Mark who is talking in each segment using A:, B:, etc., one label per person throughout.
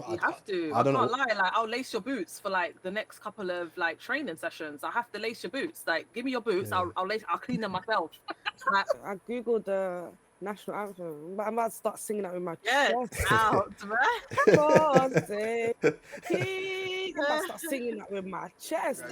A: You have to.
B: I
A: I
B: don't
A: can't
B: know.
A: lie. Like, I'll lace your boots for like the next couple of like training sessions. I have to lace your boots. Like, give me your boots.
B: Yeah.
A: I'll clean them myself. Like,
C: I googled the national anthem, but I'm about to start singing that with my
A: get
C: chest.
A: out, man.
C: Bossy.
A: King.
C: I'm about to start singing that with my chest.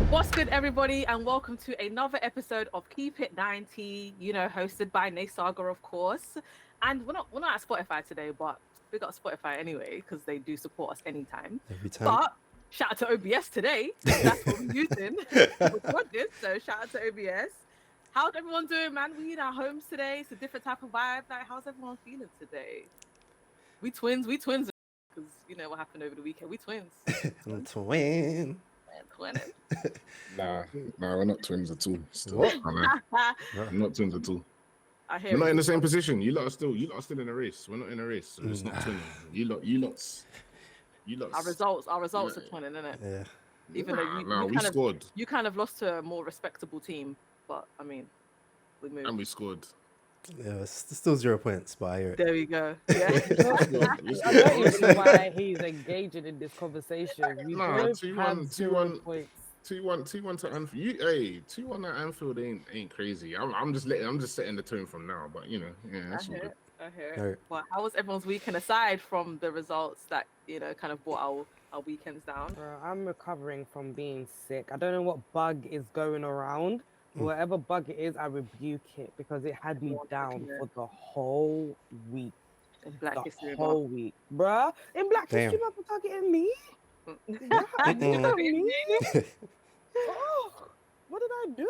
A: What's good, everybody, and welcome to another episode of Keep It 90. Hosted by NNESAGA, of course. And we're not at Spotify today, but we got Spotify anyway because they do support us anytime.
B: Every time.
A: But shout out to OBS today. That's what we're using. Recorded, so shout out to OBS. How's everyone doing, man? We in our homes today. It's a different type of vibe. Like, how's everyone feeling today? We twins. Because you know what happened over the weekend. We twins.
B: I'm twin.
A: Twinning.
D: Nah, we're not twins at all. Still.
B: What?
D: I'm not twins at all.
A: I hear
D: We're not
A: it.
D: in the same position. You lot are still in a race. We're not in a race, so it's not twinning. You lot.
A: Our results are twinning, isn't it?
B: Yeah.
A: Even though
D: we scored.
A: You kind of lost to a more respectable team, but I mean, we moved.
D: And we scored.
B: Yeah, it's still 0 points, but I hear it.
A: There we go. Yeah.
C: I don't even know why he's engaging in this conversation. We
D: Nah,
C: both
D: 2-1,
C: have 0
D: 2-1.
C: points.
D: 2-1 to Anfield. 2-1 at Anfield ain't crazy. I'm just setting the tone from now, but that's all good.
A: I hear it.
B: Right.
A: Well, how was everyone's weekend aside from the results that kind of brought our weekends down?
C: Bro, I'm recovering from being sick. I don't know what bug is going around. Whatever bug it is, I rebuke it because it had me down for the whole week.
A: In Black History
C: The
A: Month.
C: whole week, bruh. In Black History Month, you're targeting me? Me? Oh, what did I do?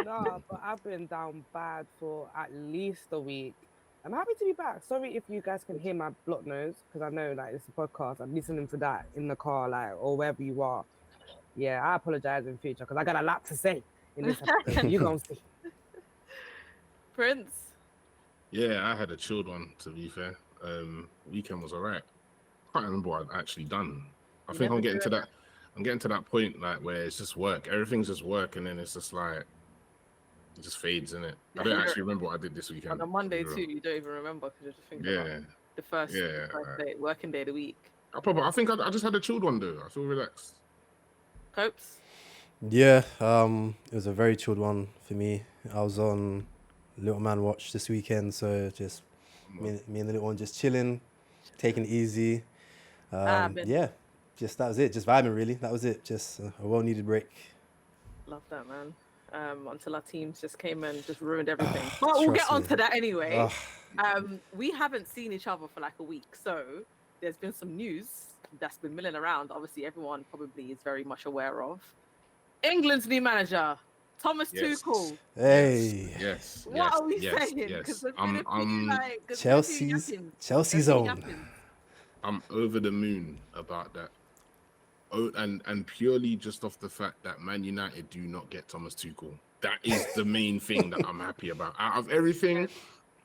C: Nah, but I've been down bad for at least a week. I'm happy to be back. Sorry if you guys can hear my block nose, because I know like it's a podcast. I'm listening to that in the car, like, or wherever you are. Yeah, I apologize in future because I got a lot to say in this episode. You gonna see.
A: Prince.
D: Yeah, I had a chilled one, to be fair. Weekend was alright. Can't remember what I'd actually done. I think I'm getting to that point like where it's just work. Everything's just work, and then it's just like it just fades, innit? I don't actually remember what I did this weekend.
A: On a Monday too, you don't even remember because you're just thinking about the first day, working day of the week.
D: I think I just had a chilled one though. I feel relaxed.
A: Copes.
B: Yeah, it was a very chilled one for me. I was on Little Man Watch this weekend, so just me and the little one just chilling, taking it easy. Yeah, just that was it. Just vibing, really. That was it. Just a well-needed break.
A: Love that, man. Until our teams just came and just ruined everything. But we'll get onto that anyway. We haven't seen each other for like a week, so there's been some news that's been milling around. Obviously, everyone probably is very much aware of. England's new manager, Thomas Tuchel.
B: Hey.
D: Yes.
A: What are we saying?
D: Yes.
B: Chelsea's own.
D: I'm over the moon about that. Oh, and purely just off the fact that Man United do not get Thomas Tuchel. That is the main thing that I'm happy about. Out of everything,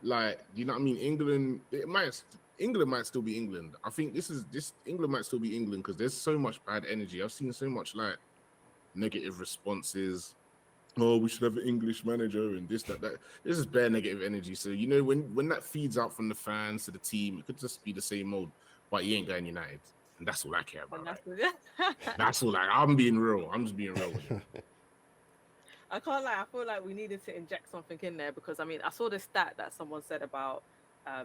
D: like, you know what I mean? England might still be England. I think England might still be England because there's so much bad energy. I've seen so much like negative responses. Oh, we should have an English manager and this, that. This is bare negative energy. So, when that feeds out from the fans to the team, it could just be the same old, but he ain't going United. And that's all I care about. That's all I'm being real. I'm just being real with you.
A: I can't lie. I feel like we needed to inject something in there because, I saw this stat that someone said about, I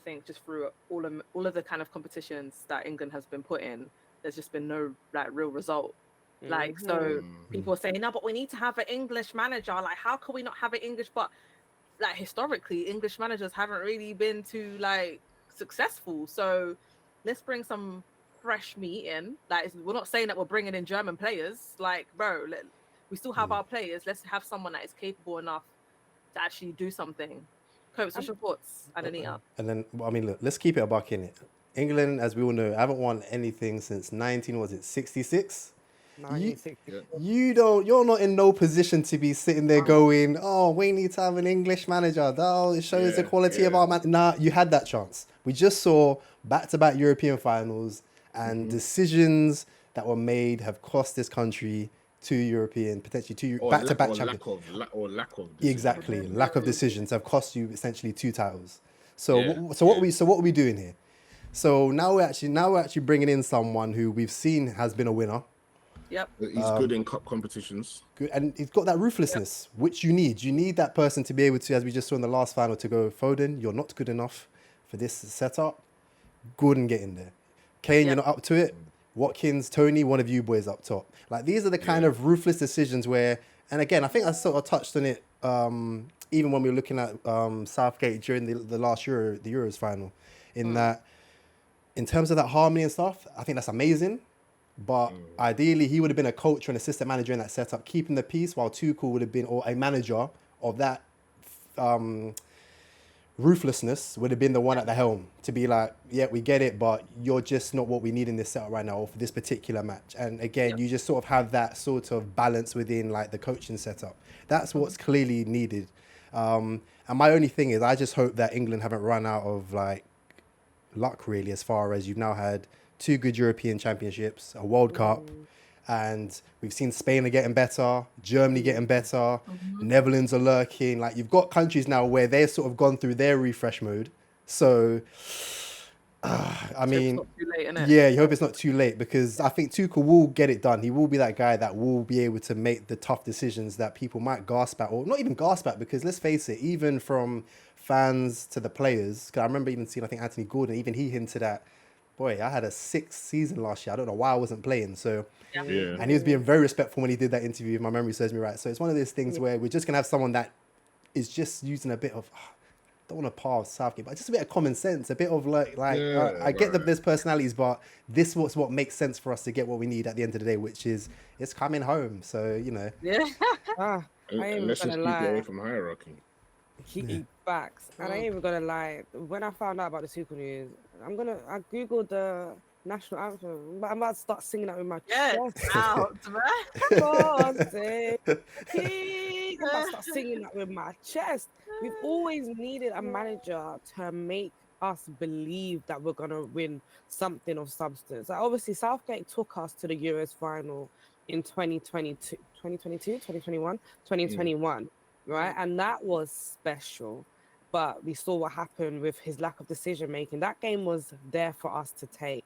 A: think just through all of the kind of competitions that England has been put in, there's just been no like real result. Like, so people are saying, no, but we need to have an English manager. Like, how can we not have an English? But like historically, English managers haven't really been too like successful. So let's bring some fresh meat in. Like, we're not saying that we're bringing in German players. Like, bro, we still have our players. Let's have someone that is capable enough to actually do something. Copes, what's your thoughts, Anita?
B: And then, look, let's keep it a buck in it. England, as we all know, haven't won anything since 1966? You're not in no position to be sitting there going, oh, we need to have an English manager. Oh, it shows the quality of our man. Nah, you had that chance. We just saw back-to-back European finals and decisions that were made have cost this country 2 European, potentially 2
D: Or
B: back-to-back
D: lack
B: champions.
D: lack of decision.
B: Exactly, lack of decisions have cost you essentially 2 titles. So
D: Yeah,
B: what are we doing here? So now we're actually bringing in someone who we've seen has been a winner.
A: Yep.
D: He's good in cup competitions.
B: Good, and he's got that ruthlessness, which you need. You need that person to be able to, as we just saw in the last final, to go, Foden, you're not good enough for this setup. Gordon, get in there. Kane, you're not up to it. Watkins, Tony, one of you boys up top. Like, these are the kind of ruthless decisions where, and again, I think I sort of touched on it even when we were looking at Southgate during the last Euro, the Euros final, in that, in terms of that harmony and stuff, I think that's amazing. But ideally, he would have been a coach or an assistant manager in that setup, keeping the peace, while Tuchel would have been, or a manager of that ruthlessness would have been the one at the helm to be like, yeah, we get it, but you're just not what we need in this setup right now or for this particular match. And again, you just sort of have that sort of balance within like the coaching setup. That's what's clearly needed. And my only thing is, I just hope that England haven't run out of like luck really, as far as you've now had 2 good European championships, a World Cup, and we've seen Spain are getting better, Germany getting better, Netherlands are lurking. Like, you've got countries now where they've sort of gone through their refresh mode. So, I mean,
A: It's not too late, innit?
B: yeah, you hope it's not too late, because I think Tuchel will get it done. He will be that guy that will be able to make the tough decisions that people might gasp at, or not even gasp at, because let's face it, even from fans to the players, because I remember even seeing, I think Anthony Gordon, even he hinted at, boy, I had a 6th season last year. I don't know why I wasn't playing. So, and he was being very respectful when he did that interview, if my memory serves me right. So it's one of those things where we're just going to have someone that is just using a bit of, don't want to pass Southgate, but just a bit of common sense, a bit of I get that there's personalities, but this was what makes sense for us to get what we need at the end of the day, which is it's coming home. So, you know.
A: Yeah.
C: I ain't
D: Let's
C: even
D: just
C: gonna
D: keep it away
C: lie.
D: from hierarchy.
C: He backs. And I ain't even gonna lie. When I found out about the Tuchel news, I googled the national anthem, but I'm about to start singing that with my chest.
A: Out, man.
C: God save the King. I'm about to start singing that with my chest. We've always needed a manager to make us believe that we're gonna win something of substance. Like, obviously, Southgate took us to the Euros final in 2021, right? And that was special. But we saw what happened with his lack of decision making. That game was there for us to take.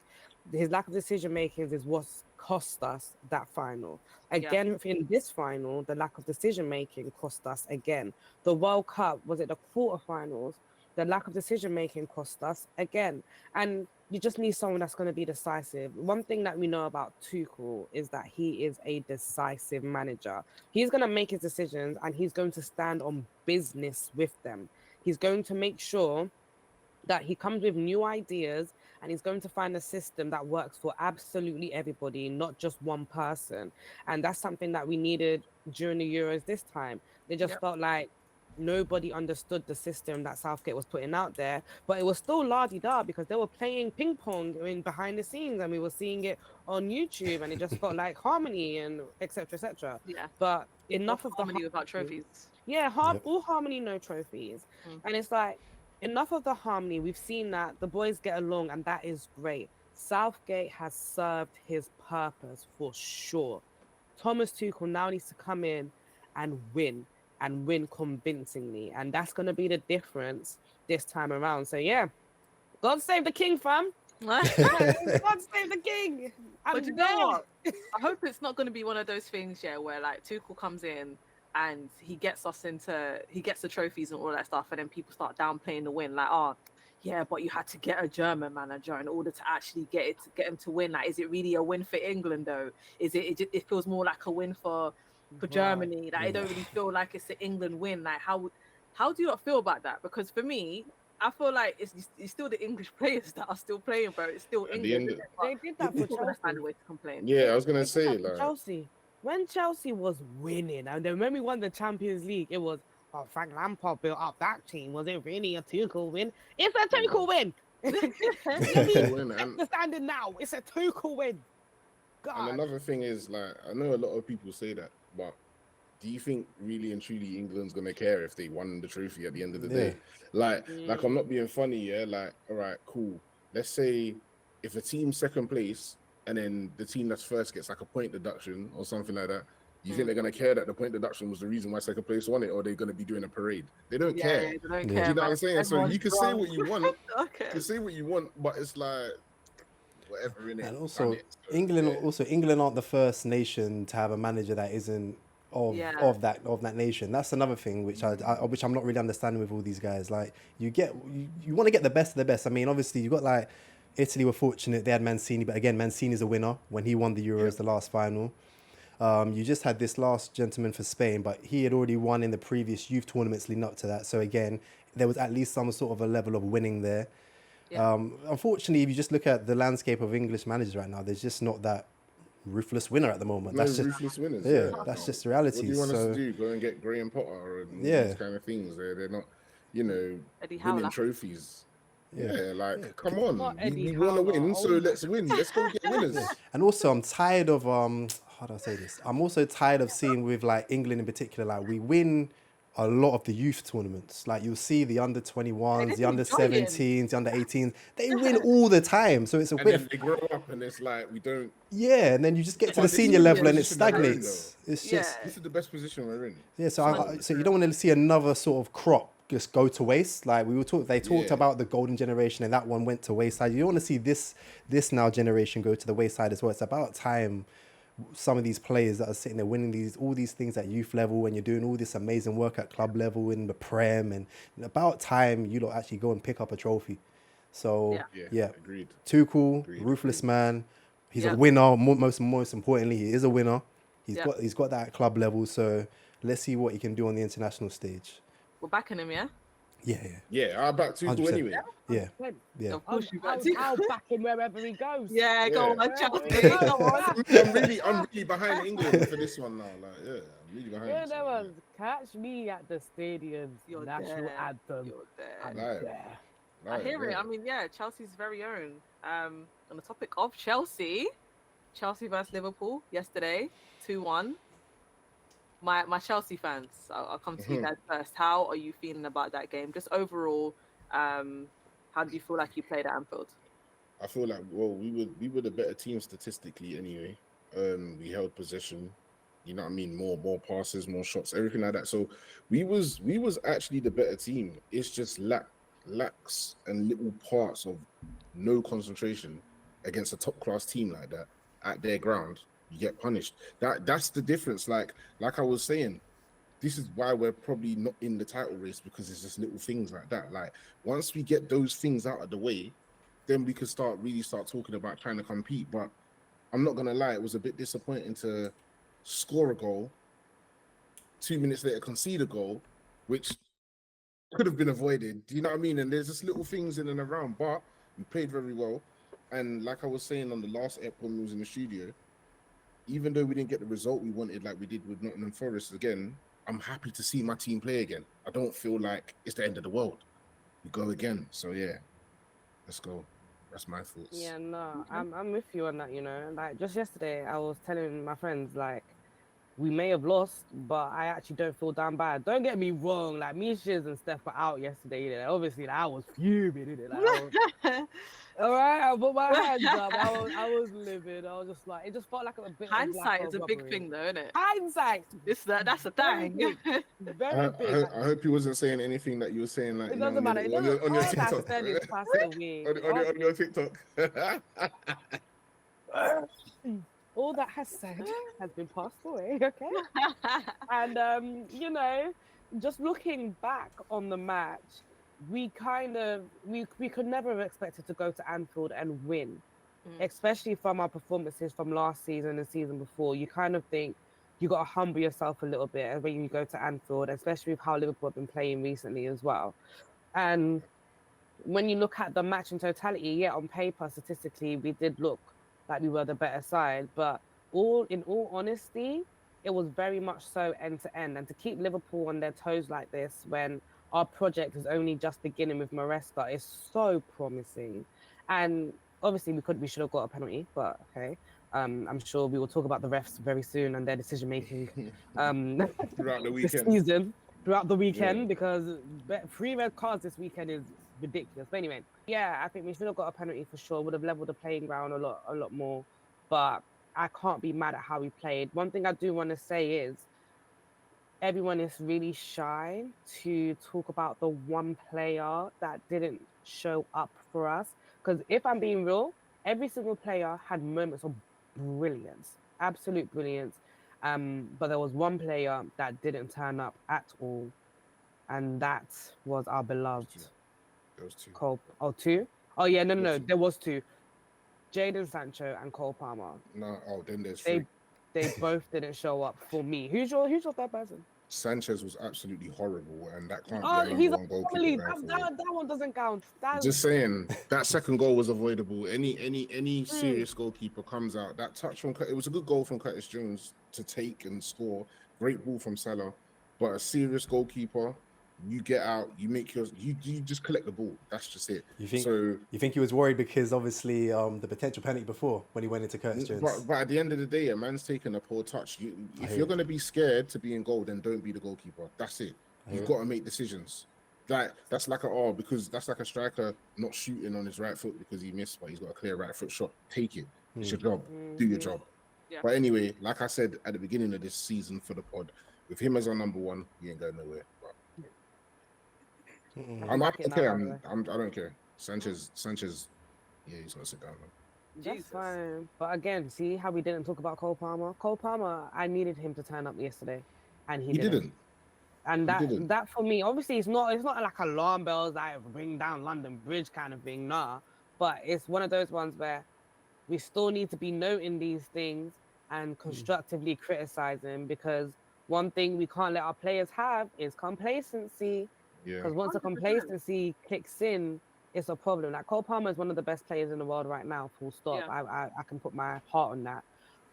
C: His lack of decision making is what's cost us that final. Again, in this final, the lack of decision making cost us again. The World Cup, was it the quarterfinals? The lack of decision making cost us again. And you just need someone that's going to be decisive. One thing that we know about Tuchel is that he is a decisive manager. He's going to make his decisions and he's going to stand on business with them. He's going to make sure that he comes with new ideas and he's going to find a system that works for absolutely everybody, not just one person. And that's something that we needed during the Euros this time. They just felt like nobody understood the system that Southgate was putting out there, but it was still la-di-da because they were playing ping pong behind the scenes and we were seeing it on YouTube, and it just felt like harmony and etc. etc. But enough of
A: harmony
C: the
A: without trophies.
C: All harmony, no trophies. And it's like, enough of the harmony. We've seen that the boys get along, and that is great. Southgate has served his purpose for sure. Thomas Tuchel now needs to come in and win convincingly, and that's going to be the difference this time around. So yeah, God save the king, fam. God save the king.
A: But you know what? I hope it's not going to be one of those things, where like Tuchel comes in and he gets the trophies and all that stuff, and then people start downplaying the win, like, oh yeah, but you had to get a German manager in order to actually get him to win. Like, is it really a win for England though? Is it feels more like a win for Germany? Like, I don't really feel like it's an England win. Like, how do you not feel about that? Because for me, I feel like it's still the English players that are still playing, bro. It's still England.
C: They did that for Chelsea.
A: Find a way to complain.
D: Yeah, I was gonna say, like,
C: Chelsea. When Chelsea was winning, and then when we won the Champions League, it was, oh, Frank Lampard built up that team. Was it really a Tuchel win? It's a Tuchel win. Understanding now, it's a Tuchel win. God.
D: And another thing is, like, I know a lot of people say that, but do you think really and truly England's gonna care if they won the trophy at the end of the day? Like I'm not being funny, like, all right, cool. Let's say if a team's second place and then the team that's first gets like a point deduction or something like that, You think they're gonna care that the point deduction was the reason why second place won it, or they're gonna be doing a parade? They don't care.
A: They don't
B: Yeah.
A: care.
D: Do you know what
A: about
D: I'm saying? So
A: everyone's
D: you can say
A: drunk.
D: what you want.
A: Okay.
D: You can say what you want, but it's like whatever in it.
B: And also, England aren't the first nation to have a manager that isn't of that nation. That's another thing which which I'm not really understanding with all these guys. Like you want to get the best of the best. I mean, obviously you got like Italy were fortunate they had Mancini, but again, Mancini's a winner when he won the Euros, the last final. You just had this last gentleman for Spain, but he had already won in the previous youth tournaments leading up to that. So again, there was at least some sort of a level of winning there.
A: Yeah.
B: Unfortunately, if you just look at the landscape of English managers right now, there's just not that ruthless winner at the moment.
D: No
B: That's just
D: ruthless winners.
B: that's just the reality.
D: What do you want us
B: So
D: to do? Go and get Graham Potter and all these kind of things. They're not,
A: Eddie
D: winning
A: Howler.
D: trophies. Come
C: Not
D: on.
C: Eddie
D: We want to
C: Howler.
D: win, so let's win. Let's go get winners.
B: and also I'm tired of how do I say this? I'm also tired of seeing with like England in particular, like we win a lot of the youth tournaments. Like you'll see the under 21s, the under 17s, the under 18s. They win all the time. So it's a
D: And
B: bit
D: then they grow up and it's like we don't.
B: yeah, and then you just get to
D: But
B: the
D: this
B: senior
D: is the
B: level and it
D: position we're in,
B: stagnates. It's just
D: This is the best position we're in.
B: yeah. So you don't want to see another sort of crop just go to waste. Like they talked about the golden generation and that one went to wayside. You don't want to see this now generation go to the wayside as well. It's about time some of these players that are sitting there winning all these things at youth level and you're doing all this amazing work at club level in the Prem, and about time you lot actually go and pick up a trophy. So
D: Agreed.
B: Tuchel, ruthless man. He's a winner. Most importantly, he is a winner. He's got that at club level. So let's see what he can do on the international stage.
A: We're backing him, yeah?
D: Yeah, I'll back Tuchel
B: 100%.
D: anyway.
B: Yeah.
A: Of course you back
C: I'll back him wherever he goes.
A: Yeah, go on, Chelsea. Go on.
D: I'm really behind England for this one now. I'm really behind.
C: Yeah, there was catch me at the stadium's
A: You're
C: national
A: there.
C: anthem.
A: You're there.
C: I'm
D: Live.
C: there.
A: I hear it. I mean, Chelsea's very own. On the topic of Chelsea versus Liverpool yesterday, 2-1. My Chelsea fans, I'll come to you guys first. How are you feeling about that game? Just overall, how do you feel like you played at Anfield?
D: I feel like we were the better team statistically anyway. We held possession. You know what I mean? More passes, more shots, everything like that. So we was actually the better team. It's just lacks and little parts of no concentration against a top class team like that at their ground. You get punished. That's the difference. Like I was saying, this is why we're probably not in the title race, because it's just little things like that. Like once we get those things out of the way, then we could start talking about trying to compete. But I'm not gonna lie, it was a bit disappointing to score a goal, 2 minutes later concede a goal, which could have been avoided. Do you know what I mean? And there's just little things in and around, but we played very well. And like I was saying on the last ep when we was in the studio, even though we didn't get the result we wanted, like we did with Nottingham Forest again, I'm happy to see my team play again. I don't feel like it's the end of the world. We go again. So yeah, let's go. That's my thoughts.
C: Yeah, no, I'm with you on that, Like just yesterday, I was telling my friends, like, we may have lost, but I actually don't feel damn bad. Don't get me wrong, like me, Shiz and Steph were out yesterday. Obviously, like, I was fuming, Like, all right, I put my hands up. I was livid. I was just like, it just felt like a bit.
A: Hindsight is a big thing, though, isn't it?
C: Hindsight.
A: That's a thing.
C: Very big.
D: I hope he wasn't saying anything that you were saying, like,
C: It doesn't matter.
D: on your TikTok. On your TikTok.
C: All that has said has been passed away, okay? And just looking back on the match, we could never have expected to go to Anfield and win, especially from our performances from last season and the season before. You kind of think you got to humble yourself a little bit when you go to Anfield, especially with how Liverpool have been playing recently as well. And when you look at the match in totality, on paper, statistically, we did look like we were the better side, but in all honesty, it was very much so end to end. And to keep Liverpool on their toes like this when our project is only just beginning with Maresca is so promising. And obviously we should have got a penalty, but okay. I'm sure we will talk about the refs very soon and their decision making
D: throughout the
C: weekend. Throughout the weekend, because 3 red cards this weekend is ridiculous. But anyway, I think we should have got a penalty for sure. Would have leveled the playing ground a lot more. But I can't be mad at how he played. One thing I do want to say is everyone is really shy to talk about the one player that didn't show up for us. Because if I'm being real, every single player had moments of brilliance, absolute brilliance. But there was one player that didn't turn up at all, and that was our beloved
D: Those two.
C: Cole. Oh, two? Oh yeah, no,
D: Those two.
C: there was two. Jaden Sancho and Cole Palmer.
D: No, then there's
C: They
D: three.
C: they both didn't show up for me. Who's your third person?
D: Sanchez was absolutely horrible, and that can't
C: Oh,
D: be a
C: he's
D: number
C: a
D: one
C: family.
D: goalkeeper.
C: That one doesn't count.
D: Just saying, that second goal was avoidable. Any serious goalkeeper comes out. That touch from it was a good goal from Curtis Jones to take and score. Great ball from Salah, but a serious goalkeeper, you get out, you make you just collect the ball. That's just it.
B: You think
D: So
B: you think he was worried because obviously the potential penalty before when he went into Curtis Jones.
D: But at the end of the day, a man's taking a poor touch. If you're going to be scared to be in goal, then don't be the goalkeeper. That's it. You've got to make decisions. That's like because that's like a striker not shooting on his right foot because he missed, but he's got a clear right foot shot. Take it. It's your job. Do your job.
A: Yeah.
D: But anyway, like I said at the beginning of this season for the pod, with him as our number one, he ain't going nowhere. But I don't care. Sanchez, yeah, he's gonna sit down.
C: That's fine. But again, see how we didn't talk about Cole Palmer? Cole Palmer, I needed him to turn up yesterday, and he didn't. And that for me, obviously, it's not like alarm bells that bring down London Bridge kind of thing, nah. But it's one of those ones where we still need to be noting these things and constructively criticizing, because one thing we can't let our players have is complacency.
D: Yeah.
C: Because once the complacency kicks in, it's a problem. Like Cole Palmer is one of the best players in the world right now, full stop.
A: Yeah.
C: I can put my heart on that.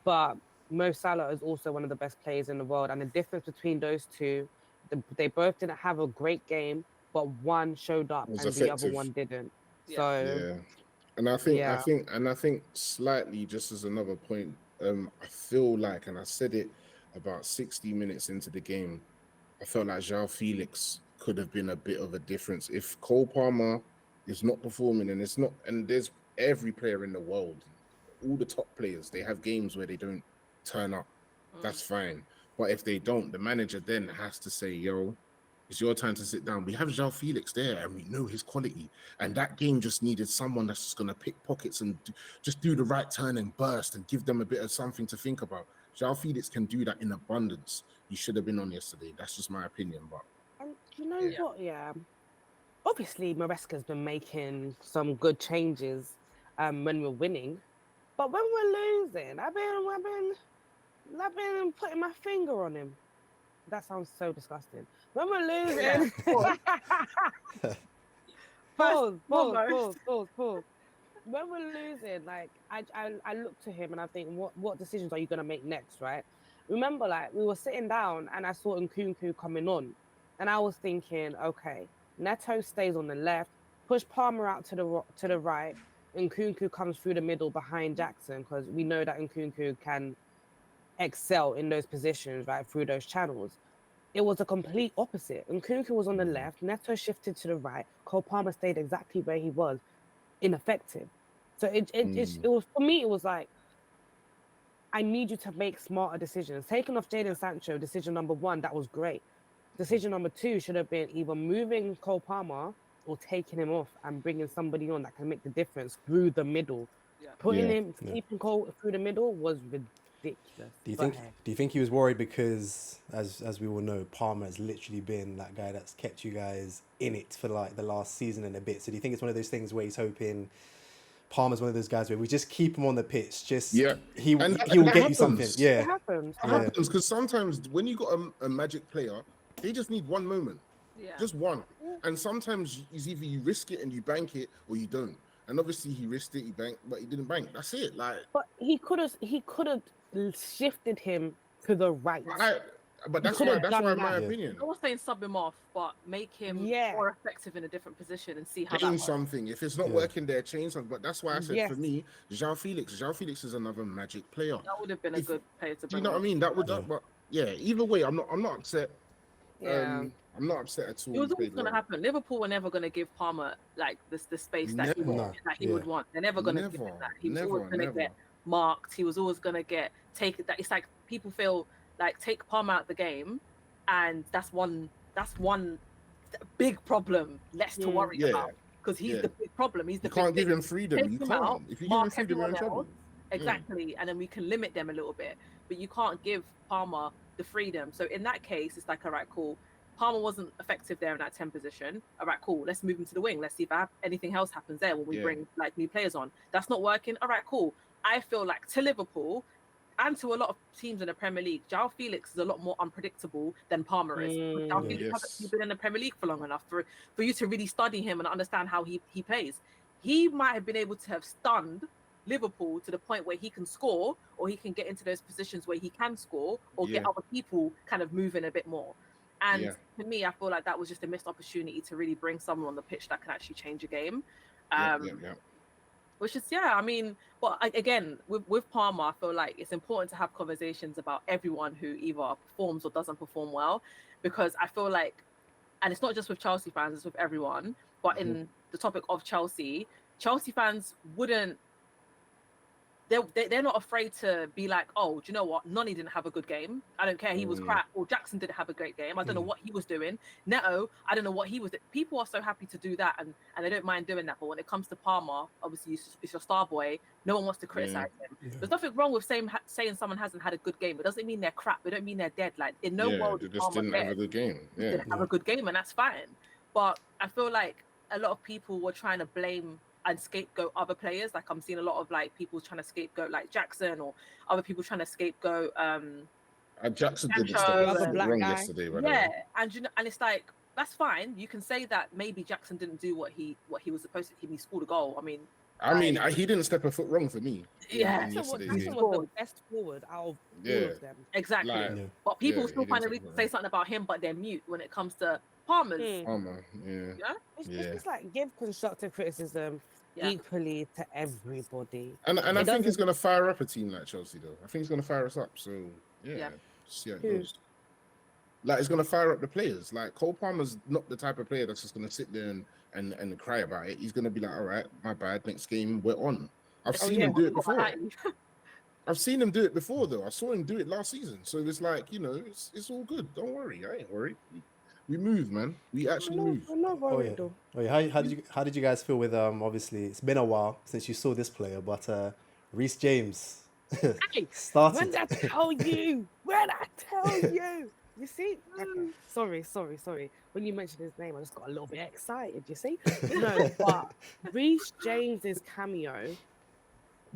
C: But Mo Salah is also one of the best players in the world. And the difference between those two, they both didn't have a great game, but one showed up and the other one didn't.
A: Yeah.
C: So
D: and I think slightly, just as another point, I feel like, and I said it about 60 minutes into the game, I felt like João Felix could have been a bit of a difference. If Cole Palmer is not performing, and there's every player in the world, all the top players, they have games where they don't turn up. That's fine. But if they don't, the manager then has to say, yo, it's your time to sit down. We have João Felix there and we know his quality. And that game just needed someone that's just going to pick pockets and just do the right turn and burst and give them a bit of something to think about. João Felix can do that in abundance. He should have been on yesterday. That's just my opinion. But
C: you know what? Yeah. Obviously, Maresca's been making some good changes when we're winning. But when we're losing, I've been putting my finger on him. That sounds so disgusting. When we're losing, pause. When we're losing, like I look to him and I think, what decisions are you gonna make next, right? Remember, like we were sitting down and I saw Nkunku coming on, and I was thinking, okay, Neto stays on the left, push Palmer out to the right, Nkunku comes through the middle behind Jackson, because we know that Nkunku can excel in those positions, right, through those channels. It was a complete opposite. Nkunku was on the left, Neto shifted to the right, Cole Palmer stayed exactly where he was, ineffective. So it was, for me, it was like, I need you to make smarter decisions. Taking off Jaden Sancho, decision number one, that was great. Decision number two should have been either moving Cole Palmer or taking him off and bringing somebody on that can make the difference through the middle. Keeping Cole through the middle was ridiculous.
B: Do you think he was worried because, as we all know, Palmer has literally been that guy that's kept you guys in it for like the last season and a bit? So do you think it's one of those things where he's hoping Palmer's one of those guys where we just keep him on the pitch, he will get you something. Yeah,
C: it happens.
D: It happens because sometimes when you got a magic player, they just need one moment, just one. And sometimes it's either you risk it and you bank it, or you don't. And obviously he risked it, he banked, but he didn't bank. That's it. Like,
C: but he could have shifted him to the right.
D: But that's why my opinion.
A: I was saying sub him off, but make him more effective in a different position and see how
D: change something. If it's not working there, change something. But that's why I said for me, João Felix is another magic player.
A: That would have been a good player to bring.
D: Do you know what I mean? That would. But either way, I'm not upset. I'm not upset at all.
A: It was always going to happen. Liverpool were never going to give Palmer like the space that he would want. They're never going to give him that. He was always going to get marked. He was always gonna get taken. That it's like people feel like take Palmer out the game, and that's one big problem less to worry about because he's the big problem. He's the
D: You can't
A: big
D: give him freedom.
A: Take
D: You
A: him
D: can't.
A: out,
D: If you give him
A: mark
D: freedom, you're in
A: everyone
D: trouble.
A: else. Exactly, and then we can limit them a little bit, but you can't give Palmer the freedom. So in that case, it's like, all right, cool. Palmer wasn't effective there in that 10 position. All right, cool. Let's move him to the wing. Let's see if anything else happens there when we bring like new players on. That's not working. All right, cool. I feel like to Liverpool and to a lot of teams in the Premier League, João Felix is a lot more unpredictable than Palmer is. João Felix hasn't been in the Premier League for long enough for you to really study him and understand how he plays. He might have been able to have stunned Liverpool to the point where he can score, or he can get into those positions where he can score, or get other people kind of moving a bit more. And to me, I feel like that was just a missed opportunity to really bring someone on the pitch that can actually change a game. Which is, I mean, but again, with Palmer, I feel like it's important to have conversations about everyone who either performs or doesn't perform well, because I feel like, and it's not just with Chelsea fans, it's with everyone, but in the topic of Chelsea fans wouldn't, they're not afraid to be like, oh, do you know what? Noni didn't have a good game. I don't care. He was crap. Or Jackson didn't have a great game. I don't know what he was doing. Neto, I don't know what he was doing. People are so happy to do that, and they don't mind doing that. But when it comes to Palmer, obviously it's your star boy. No one wants to criticize him. There's nothing wrong with saying someone hasn't had a good game. It doesn't mean they're crap. It don't mean they're dead. Like in no world,
D: they just didn't have a good game.
A: Didn't have a good game, and that's fine. But I feel like a lot of people were trying to blame and scapegoat other players. Like I'm seeing a lot of like people trying to scapegoat like Jackson, or other people trying to scapegoat
D: Jackson did the wrong yesterday, by the way.
A: And and it's like, that's fine. You can say that maybe Jackson didn't do what he was supposed to. He scored a goal. I mean,
D: he didn't step a foot wrong for me.
C: Jackson was the best forward out of all of them.
A: Exactly. But people still find a reason to say something about him, but they're mute when it comes to Palmer's.
D: Palmer,
C: It's just like give constructive criticism equally to everybody.
D: And I think he's going to fire up a team like Chelsea, though. I think he's going to fire us up. So, see how it goes. Like, he's going to fire up the players. Like, Cole Palmer's not the type of player that's just going to sit there and cry about it. He's going to be like, all right, my bad. Next game, we're on. I've seen him do it before. I've seen him do it before, though. I saw him do it last season. So it's like, it's all good. Don't worry. I ain't worried. We move, man. We actually move.
C: I'm not worried, though.
B: How did you guys feel with obviously it's been a while since you saw this player, but Reece James started.
C: When did I tell you? You see? Okay. Sorry. When you mentioned his name, I just got a little bit excited, you see? No, but Reece James's cameo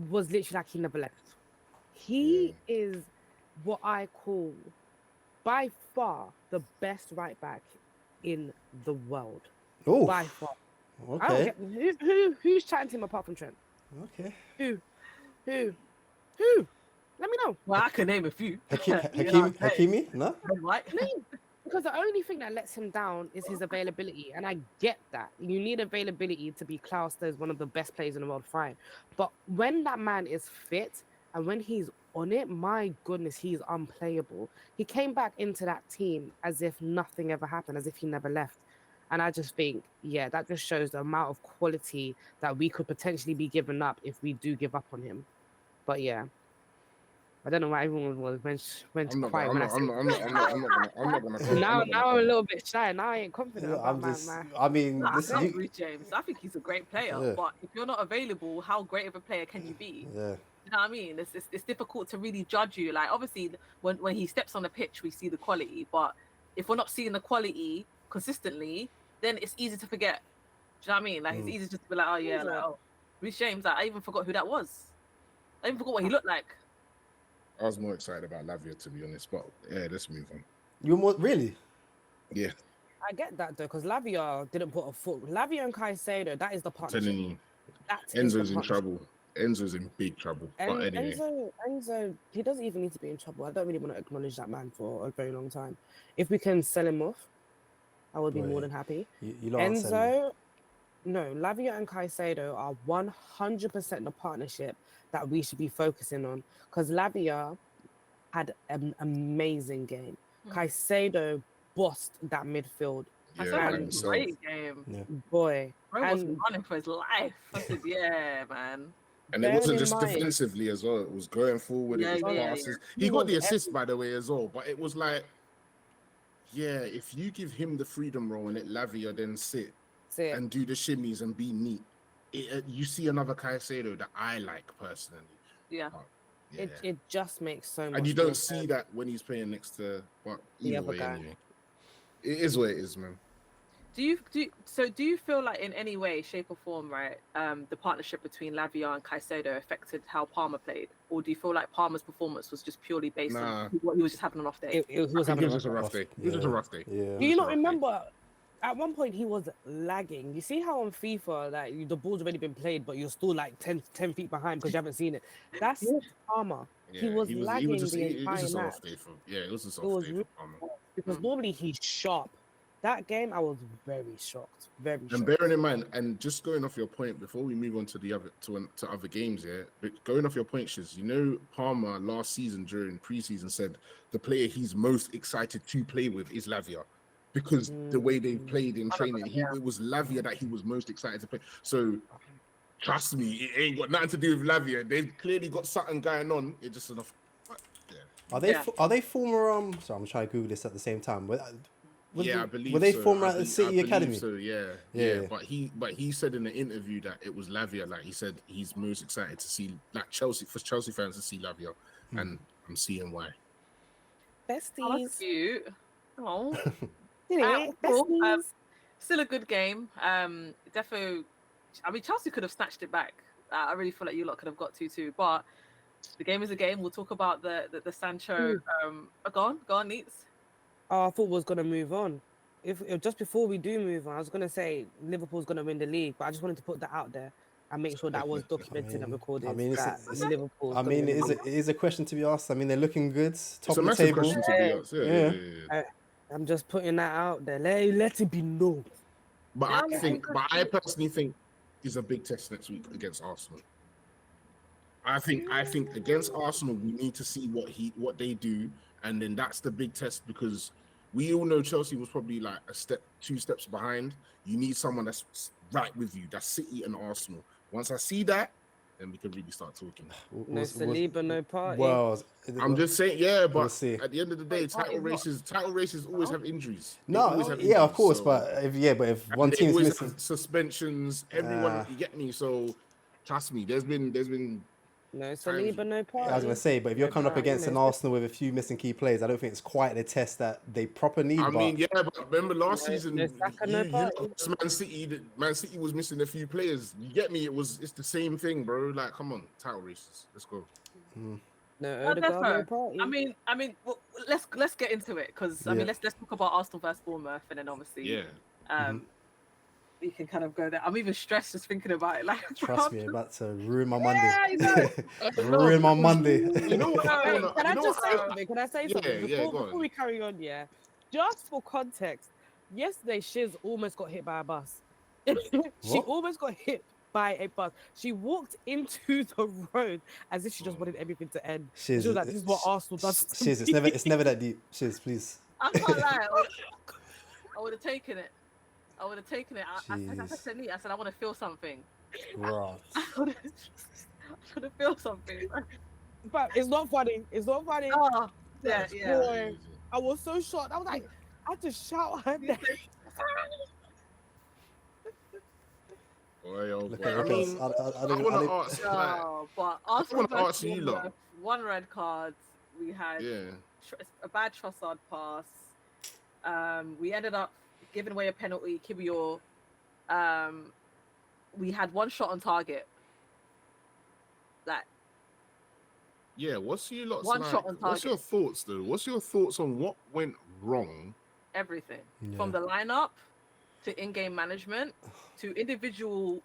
C: was literally like he never left. He is what I call by far the best right back in the world.
B: Oh,
C: by far.
B: Okay.
C: Who's chatting to him apart from Trent?
B: Okay.
C: Who? Let me know.
A: Well, I can name a few.
B: Hakimi? No?
C: Because the only thing that lets him down is his availability. And I get that. You need availability to be classed as one of the best players in the world, fine. But when that man is fit and when he's on it, my goodness, he's unplayable. He came back into that team as if nothing ever happened, as if he never left. And I just think, that just shows the amount of quality that we could potentially be giving up if we do give up on him. But I don't know why everyone went quiet when I said
D: I'm not gonna.
C: Now I'm a little bit shy. Now I ain't confident about
B: I mean,
A: Reece James. I think he's a great player, but if you're not available, how great of a player can you be?
B: Yeah.
A: You know what I mean? It's difficult to really judge you. Like, obviously, when he steps on the pitch, we see the quality. But if we're not seeing the quality consistently, then it's easy to forget. Do you know what I mean? Like, it's easy just to be like, Reece James. Like, I even forgot who that was. I even forgot what he looked like.
D: I was more excited about Lavia, to be honest. But let's move on.
B: You more really?
D: Yeah.
C: I get that though, because Lavia didn't put a foot. Lavia and Caicedo, that is the partnership.
D: Telling you, Enzo's in trouble. Enzo's in big trouble. But anyway.
C: Enzo, he doesn't even need to be in trouble. I don't really want to acknowledge that man for a very long time. If we can sell him off, I would be more than happy. Enzo, no, Lavia and Caicedo are 100% the partnership that we should be focusing on, because Lavia had an amazing game. Caicedo bossed that midfield.
A: Yeah, a great game.
B: Yeah.
C: Boy.
A: Bro was running for his life. I said, man.
D: And it
C: bearing
D: wasn't
C: in
D: just
C: mind,
D: defensively as well. It was going forward.
A: Yeah,
D: It was
A: yeah,
D: passes.
C: He
D: He got
C: was
D: the assist, by the way, as well. But it was like, yeah, if you give him the freedom role and let Lavia then sit and do the shimmies and be neat, you see another Caicedo that I like personally.
A: yeah.
D: Yeah.
C: it just makes so much
D: And you
C: more
D: don't see
C: sense.
D: that when he's playing next to, but
C: The
D: either
C: other
D: way,
C: guy.
D: anyway. It is what it is, man.
A: Do you feel like in any way, shape, or form, right, the partnership between Lavia and Caicedo affected how Palmer played, or do you feel like Palmer's performance was just purely based on what he was just having an off day?
C: He was
D: I think
C: having
D: it was just a rough day. It was just a rough day.
B: Yeah.
C: Do you not remember? At one point, he was lagging. You see how on FIFA, like the ball's already been played, but you're still like 10 feet behind because you haven't seen it. That's Palmer.
D: Yeah,
C: He was lagging
D: just,
C: the
D: it was
C: entire
D: just an
C: match.
D: off day for. Yeah, it was just
C: It
D: off
C: was
D: day
C: really
D: for Palmer.
C: because normally he's sharp. That game, I was very shocked. Very
D: And
C: shocked.
D: bearing in mind, and just going off your point before we move on to the other to other games, yeah. But going off your point, Shiz, you know, Palmer last season during preseason said the player he's most excited to play with is Lavia, because the way they played in training, it was Lavia that he was most excited to play. So trust me, it ain't got nothing to do with Lavia. They've clearly got something going on. It's just enough. Yeah.
B: Are they former Sorry, I'm trying to Google this at the same time.
D: I believe
B: were they
D: so.
B: former
D: I
B: at the
D: believe-
B: City
D: I believe
B: Academy?
D: So yeah. But he said in the interview that it was Lavia. Like he said, he's most excited to see Chelsea fans to see Lavia, and I'm seeing why.
C: Besties.
A: Oh, that's cute. Oh,
C: Anyway,
A: cool.
C: besties.
A: Still a good game. Defo. I mean, Chelsea could have snatched it back. I really feel like you lot could have got 2-2, but the game is a game. We'll talk about the Sancho. Go on, Neats.
C: Oh, I thought we was gonna move on. If just before we do move on, I was gonna say Liverpool's gonna win the league, but I just wanted to put that out there and make sure that was documented and recorded. Liverpool.
B: It is a question to be asked. I mean, they're looking good, top
D: It's a
B: of the
D: massive
B: table.
D: question to be asked. Yeah.
C: I'm just putting that out there. Let it be known.
D: But I personally think is a big test next week against Arsenal. I think against Arsenal we need to see what they do, and then that's the big test, because we all know Chelsea was probably like two steps behind. You need someone that's right with you. That's City and Arsenal. Once I see that, then we can really start talking.
C: No Saliba, no party.
B: Well,
D: I'm just saying, yeah, but
B: we'll see.
D: at the end of the day, title races always have injuries.
B: Of course, but if one team's missing
D: suspensions, everyone, you get me. So trust me, there's been
C: no Saliba, no party.
B: I was gonna say, but if you're coming up against an Arsenal with a few missing key players, I don't think it's quite the test that they proper need.
D: But remember last season, Man City was missing a few players. You get me? It's the same thing, bro. Like, come on, title races, let's go.
C: No party.
A: I mean, well, let's get into it, because I mean, let's talk about Arsenal versus Bournemouth, and then obviously, you can kind of go there. I'm even stressed just thinking about it. Like,
B: trust me, about to ruin my Monday. Ruin my Monday.
C: You know what? Can I just say something? Can I say something before we carry on? Yeah, just for context, yesterday Shiz almost got hit by a bus. She almost got hit by a bus. She walked into the road as if she just wanted everything to end. She was like, "This is what Arsenal does."
B: Shiz, it's never that deep. Shiz, please.
A: I can't lie. I would have taken it. I said, I want to feel something.
B: Right.
A: I want to feel something.
C: But it's not funny.
A: Oh, yeah.
C: Boy, I was so shocked. I was like, I had to shout her name.
D: I want
A: to
D: ask you, lot.
A: One red card. We had a bad Trossard pass. We ended up giving away a penalty. Kiwior. We had one shot on target.
D: What's your lot?
A: Shot on target.
D: What's your thoughts, though? What's your thoughts on what went wrong?
A: Everything from the lineup to in-game management to individual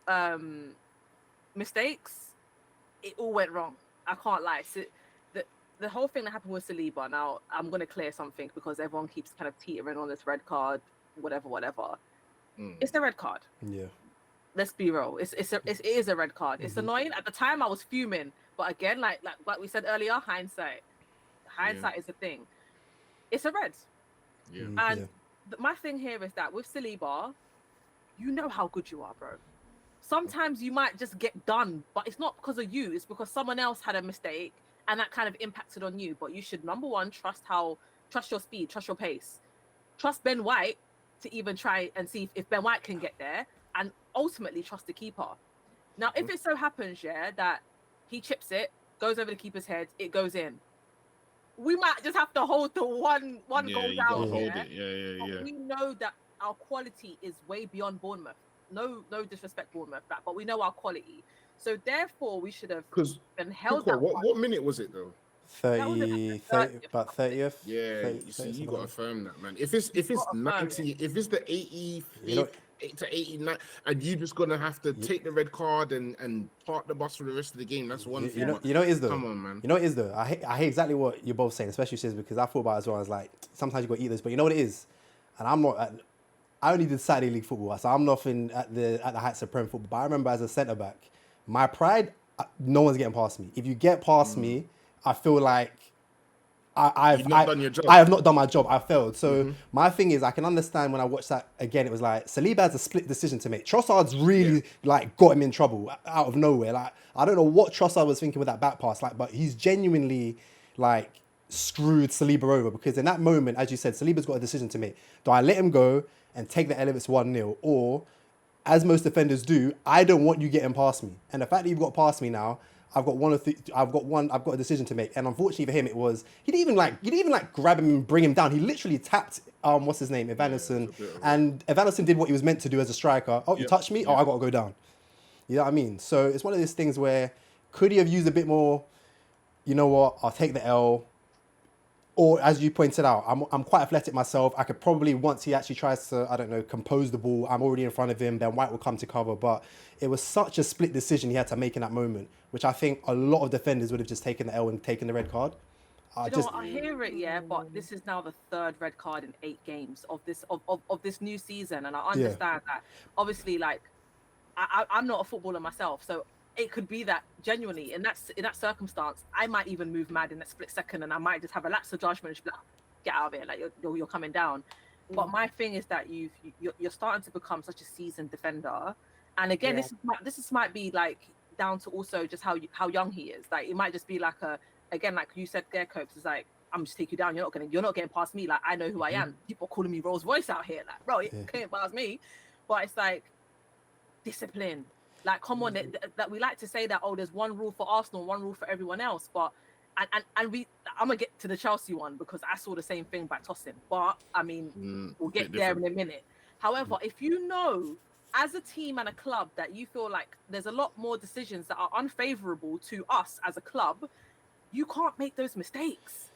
A: mistakes. It all went wrong. I can't lie. So the whole thing that happened with Saliba. Now I'm going to clear something, because everyone keeps kind of teetering on this red card, whatever. It's the red card.
B: Yeah.
A: Let's be real. It is a red card. It's annoying. At the time, I was fuming, but again, like we said earlier, hindsight is a thing. It's a red.
D: Yeah.
A: And my thing here is that with Saliba, you know how good you are, bro. sometimes you might just get done, but it's not because of you. It's because someone else had a mistake, and that kind of impacted on you. But you should, number one, trust your speed, trust your pace, trust Ben White to even try and see if Ben White can get there, and ultimately trust the keeper. Now, if it so happens, that he chips it, goes over the keeper's head, it goes in, we might just have to hold the one goal
D: you
A: down.
D: gotta hold it. Yeah.
A: We know that our quality is way beyond Bournemouth. No disrespect, Bournemouth, but we know our quality. So therefore, we should have been held that.
D: What minute was it though?
B: 30, about 30th.
D: Yeah,
B: 30,
D: you see, you
B: 30
D: got to affirm that, man. If it's 90, if it's the 85th to 89, and you just gonna have to take the red card and park the bus for the rest of the game, that's one thing.
B: You know it is though.
D: Come on, man.
B: You know it is though. I hate exactly what you're both saying, especially Shiz, because I thought about it as well. I was like, sometimes you got to eat this, but you know what it is, and I only did Saturday League football, so I'm nothing at the heights of Prem football. But I remember as a centre back, my pride, no one's getting past me. If you get past me, I feel like I've not done your job. I have not done my job. I failed. So my thing is, I can understand when I watched that again. It was like Saliba has a split decision to make. Trossard's really like got him in trouble out of nowhere. Like I don't know what Trossard was thinking with that back pass. Like, but he's genuinely like screwed Saliba over, because in that moment, as you said, Saliba's got a decision to make. Do I let him go and take the L if it's 1-0, or as most defenders do, I don't want you getting past me. And the fact that you've got past me now, I've got a decision to make. And unfortunately for him, it was he didn't even like grab him and bring him down. He literally tapped what's his name, Evanilson, and Evanilson did what he was meant to do as a striker. Oh, you touched me? Oh, I got to go down. You know what I mean? So it's one of those things where could he have used a bit more? You know what? I'll take the L. Or as you pointed out, I'm quite athletic myself. I could probably, once he actually tries to, I don't know, compose the ball, I'm already in front of him, then White will come to cover. But it was such a split decision he had to make in that moment, which I think a lot of defenders would have just taken the L and taken the red card.
A: I hear it, but this is now the third red card in 8 games of this new season, and I understand that. Obviously, like I'm not a footballer myself, so it could be that genuinely in that circumstance, I might even move mad in that split second, and I might just have a lapse of judgment and just be like, get out of here, like you're coming down. But my thing is that you're starting to become such a seasoned defender, and again, this might be like down to also just how young he is. Like it might just be like again, like you said, Gare Copes is like, I'm just take you down. You're not getting past me. Like I know who I am. People are calling me Rolls Royce out here. Like bro, you can't pass me. But it's like discipline. Like, come on, that we like to say that, there's one rule for Arsenal, one rule for everyone else. But, I'm going to get to the Chelsea one because I saw the same thing by tossing. But, I mean, we'll get there in a minute. However, if you know, as a team and a club, that you feel like there's a lot more decisions that are unfavourable to us as a club, you can't make those mistakes.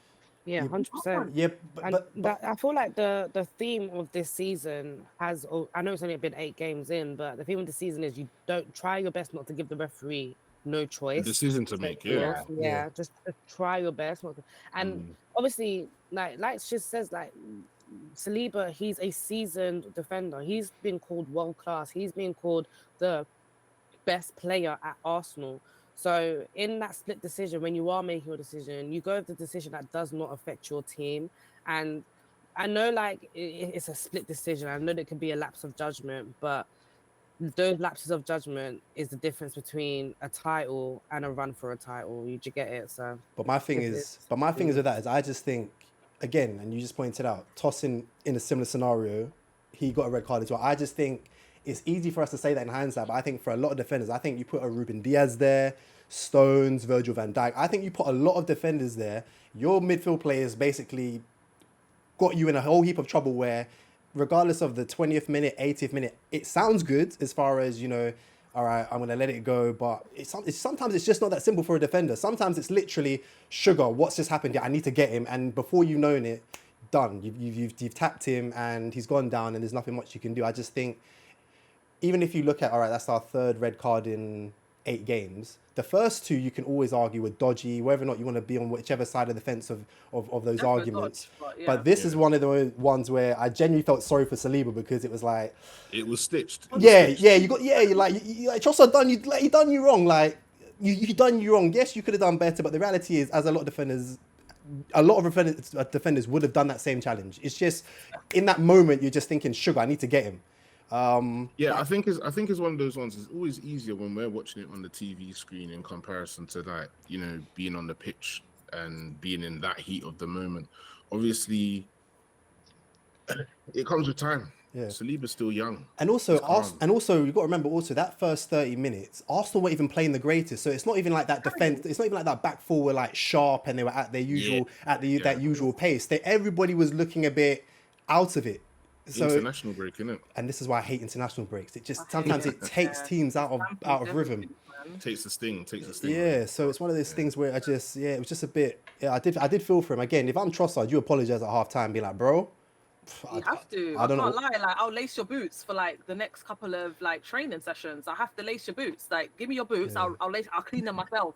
C: Yeah, 100%.
B: Yeah,
C: but I feel like the theme of this season has, I know it's only been 8 games in, but the theme of the season is you don't try your best not to give the referee no choice.
D: Decision to make,
C: just try your best. And obviously, like she says, like Saliba, he's a seasoned defender. He's been called world class. He's been called the best player at Arsenal. So in that split decision, when you are making your decision, you go with the decision that does not affect your team. And I know like it's a split decision. I know there can be a lapse of judgment, but those lapses of judgment is the difference between a title and a run for a title. You get it? So.
B: But my thing is with that is I just think, again, and you just pointed out, Tosin in a similar scenario, he got a red card as well. I just think it's easy for us to say that in hindsight, but I think for a lot of defenders, I think you put a Ruben Diaz there, Stones, Virgil van Dijk. I think you put a lot of defenders there. Your midfield players basically got you in a whole heap of trouble where, regardless of the 20th minute, 80th minute, it sounds good as far as, you know, all right, I'm going to let it go. But sometimes it's just not that simple for a defender. Sometimes it's literally, sugar, what's just happened here? I need to get him. And before you've known it, done. You've tapped him and he's gone down and there's nothing much you can do. I just think, even if you look at, all right, that's our 3rd red card in 8 games. The first 2 you can always argue were dodgy, whether or not you want to be on whichever side of the fence of those arguments. But this is one of the ones where I genuinely felt sorry for Saliba, because it was like,
D: it was stitched.
B: You're like Trossard done you, like he done you wrong. Like you done you wrong. Yes, you could have done better, but the reality is, as a lot of defenders would have done that same challenge. It's just in that moment you're just thinking, sugar, I need to get him.
D: Yeah, I think it's one of those ones. It's always easier when we're watching it on the TV screen in comparison to like, you know, being on the pitch and being in that heat of the moment. Obviously, it comes with time.
B: Yeah.
D: Saliba's still young.
B: And also,
D: He's calm.
B: you've got to remember also that first 30 minutes, Arsenal weren't even playing the greatest. So it's not even like that defense. It's not even like that back four were like sharp and they were at their usual that usual pace. Everybody was looking a bit out of it. So
D: International break, innit?
B: and this is why I hate international breaks. It just sometimes it takes teams out of rhythm.
D: Takes the sting.
B: Yeah, so it's one of those things where it was just a bit. Yeah, I did feel for him again. If I'm Trossard, you apologize at half time, be like, bro.
A: You have to. I can't lie. Like, I'll lace your boots for like the next couple of like training sessions. I have to lace your boots. Like, give me your boots.
B: Yeah.
A: I'll clean them myself.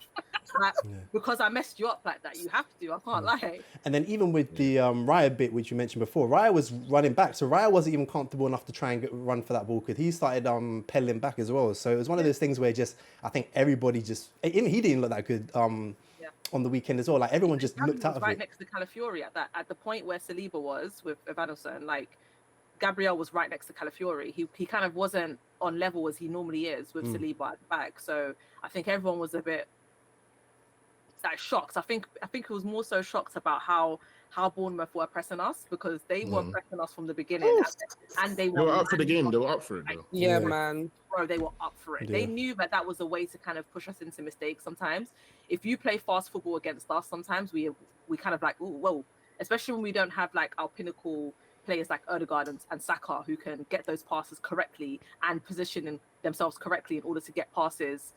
A: Like, because I messed you up like that. You have to. I can't lie.
B: And then even with the Raya bit, which you mentioned before, Raya was running back, so Raya wasn't even comfortable enough to try and run for that ball because he started pedaling back as well. So it was one of those things where just I think everybody just even he didn't look that good on the weekend as well. Like everyone just looked out of
A: right
B: it.
A: next to Calafiori at the point where Saliba was with Evanilson. Like Gabriel was right next to Calafiori. He kind of wasn't on level as he normally is with Saliba at the back. So I think everyone was a bit like shocked. I think it was more so shocked about how Bournemouth were pressing us because they were pressing us from the beginning and they were
D: up for the game. They were up for it though.
C: Yeah, man.
A: Bro, they were up for it.
B: Yeah.
A: They knew that was a way to kind of push us into mistakes sometimes. If you play fast football against us, sometimes we kind of like, ooh, whoa. Especially when we don't have like our pinnacle players like Odegaard and Saka who can get those passes correctly and position themselves correctly in order to get passes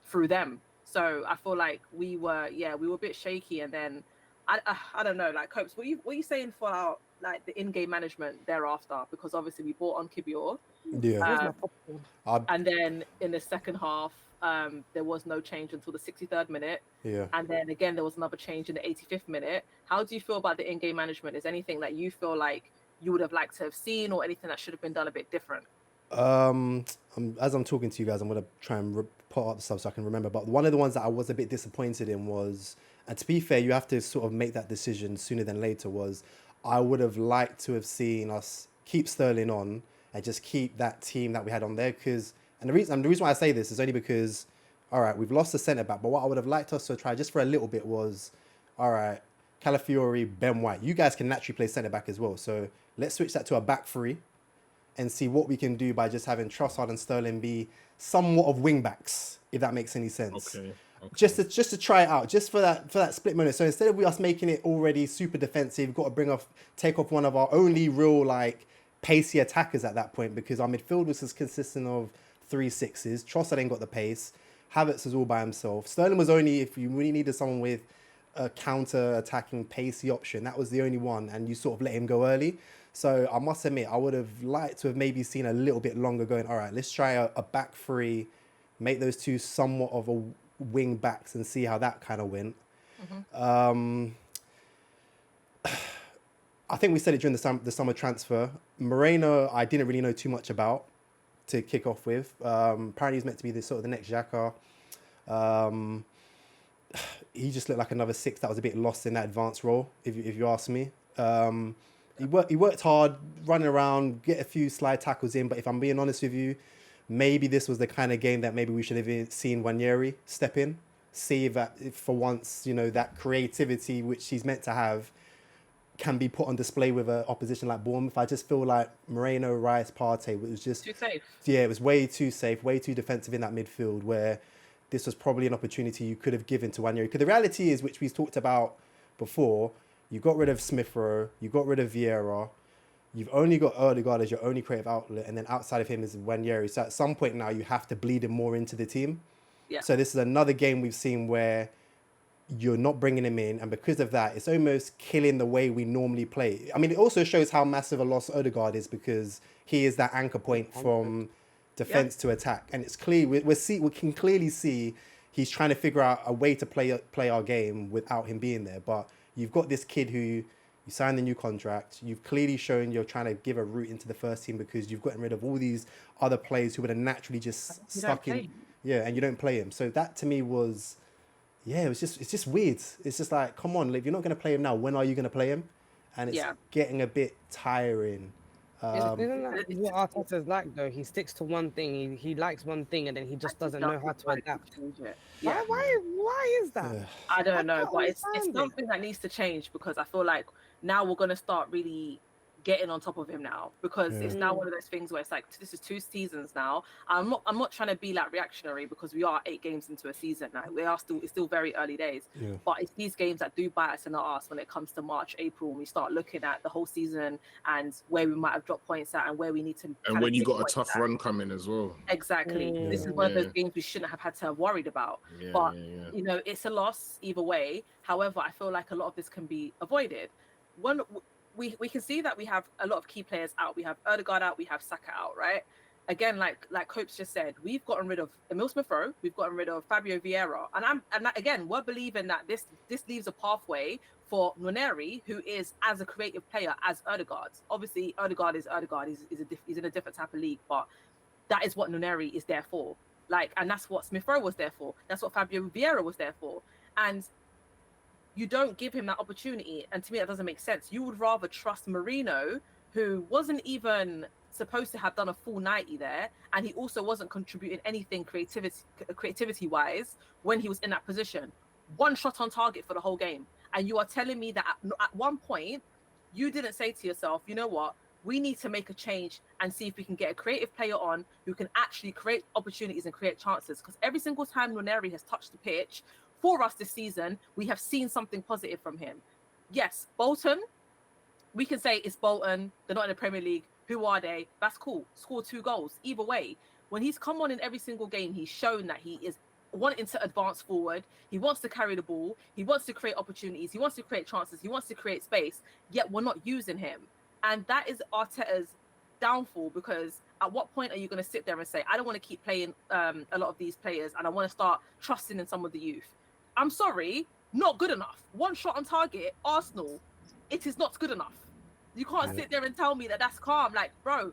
A: through them. So I feel like we were a bit shaky, and then I don't know, like Copes, what are you saying for our like the in-game management thereafter? Because obviously we bought on Kibior, and then in the second half there was no change until the 63rd minute, and then again there was another change in the 85th minute. How do you feel about the in-game management? Is anything that you feel like you would have liked to have seen, or anything that should have been done a bit different?
B: As I'm talking to you guys, I'm going to try and put up the stuff so I can remember. But one of the ones that I was a bit disappointed in was, and to be fair, you have to sort of make that decision sooner than later, was I would have liked to have seen us keep Sterling on and just keep that team that we had on there. And the reason why I say this is only because, all right, we've lost the centre-back, but what I would have liked us to try just for a little bit was, all right, Calafiori, Ben White, you guys can naturally play centre-back as well. So let's switch that to a back three and see what we can do by just having Trossard and Sterling be somewhat of wing backs, if that makes any sense.
D: Okay.
B: Just to try it out, just for that split moment. So instead of us making it already super defensive, we've got to take off one of our only real like pacey attackers at that point, because our midfield was consisting of 3-6s. Trossard ain't got the pace. Havertz was all by himself. Sterling was only if you really needed someone with a counter-attacking pacey option. That was the only one, and you sort of let him go early. So I must admit, I would have liked to have maybe seen a little bit longer going, all right, let's try a back three, make those two somewhat of a wing backs and see how that kind of went. I think we said it during the summer transfer. Moreno, I didn't really know too much about to kick off with. Apparently he's meant to be the next Xhaka. He just looked like another six that was a bit lost in that advanced role, if you ask me. He worked hard, running around, get a few slide tackles in. But if I'm being honest with you, maybe this was the kind of game that maybe we should have seen Nwaneri step in, see if for once, that creativity which he's meant to have can be put on display with an opposition like Bournemouth. I just feel like Moreno, Rice, Partey was just
A: too safe.
B: Yeah, it was way too safe, way too defensive in that midfield, where this was probably an opportunity you could have given to Nwaneri. Because the reality is, which we talked about before, you got rid of Smith Rowe, you got rid of Vieira, you've only got Odegaard as your only creative outlet, and then outside of him is Nwaneri. So at some point now, you have to bleed him more into the team.
A: Yeah.
B: So this is another game we've seen where you're not bringing him in, and because of that, it's almost killing the way we normally play. I mean, it also shows how massive a loss Odegaard is, because he is that anchor point from defense to attack, and it's clear we can clearly see he's trying to figure out a way to play our game without him being there. But you've got this kid who you signed the new contract. You've clearly shown you're trying to give a route into the first team because you've gotten rid of all these other players who would have naturally just stuck in. Yeah, and you don't play him. So that to me was, it's just weird. It's just like, come on, if you're not going to play him now, when are you going to play him? And it's getting a bit tiring
C: Isn't that what Arteta's like though? He sticks to one thing. He likes one thing, and then he just doesn't know how to adapt.
A: Change it.
C: Why?
A: Yeah.
C: Why is that?
A: I
C: I
A: don't know,
C: can't
A: but it's
C: understand it.
A: something that needs to change because I feel like now we're gonna start really getting on top of him now because it's now one of those things where it's like this is 2 seasons now. I'm not trying to be like reactionary because we are 8 games into a season now. It's still very early days.
B: Yeah.
A: But it's these games that do bite us in the arse when it comes to March, April, when we start looking at the whole season and where we might have dropped points at and where we need to.
D: And when you got a
A: points
D: tough
A: at.
D: run coming as well.
A: Exactly. This is one of those games we shouldn't have had to have worried about. But you know, it's a loss either way. However, I feel like a lot of this can be avoided. One, we can see that we have a lot of key players out. We have Odegaard out. We have Saka out. Right. Again, like Copes just said, we've gotten rid of Emil Smith-Rowe. We've gotten rid of Fabio Vieira, and we're believing that this leaves a pathway for Nwaneri, who is as a creative player as Odegaard. Obviously, Odegaard is Odegaard. He's in a different type of league, but that is what Nwaneri is there for. Like, and that's what Smith-Rowe was there for. That's what Fabio Vieira was there for. And you don't give him that opportunity. And to me, that doesn't make sense. You would rather trust Marino, who wasn't even supposed to have done a full 90 there. And he also wasn't contributing anything creativity-wise when he was in that position. 1 shot on target for the whole game. And you are telling me that at one point, you didn't say to yourself, you know what? We need to make a change and see if we can get a creative player on who can actually create opportunities and create chances. Because every single time Nwaneri has touched the pitch for us this season, we have seen something positive from him. Yes, Bolton, we can say it's Bolton. They're not in the Premier League. Who are they? That's cool. Score 2 goals. Either way, when he's come on in every single game, he's shown that he is wanting to advance forward. He wants to carry the ball. He wants to create opportunities. He wants to create chances. He wants to create space. Yet we're not using him. And that is Arteta's downfall, because at what point are you going to sit there and say, I don't want to keep playing a lot of these players and I want to start trusting in some of the youth? I'm sorry, not good enough. 1 shot on target, Arsenal, it is not good enough. You can't sit there and tell me that that's calm. Like, bro,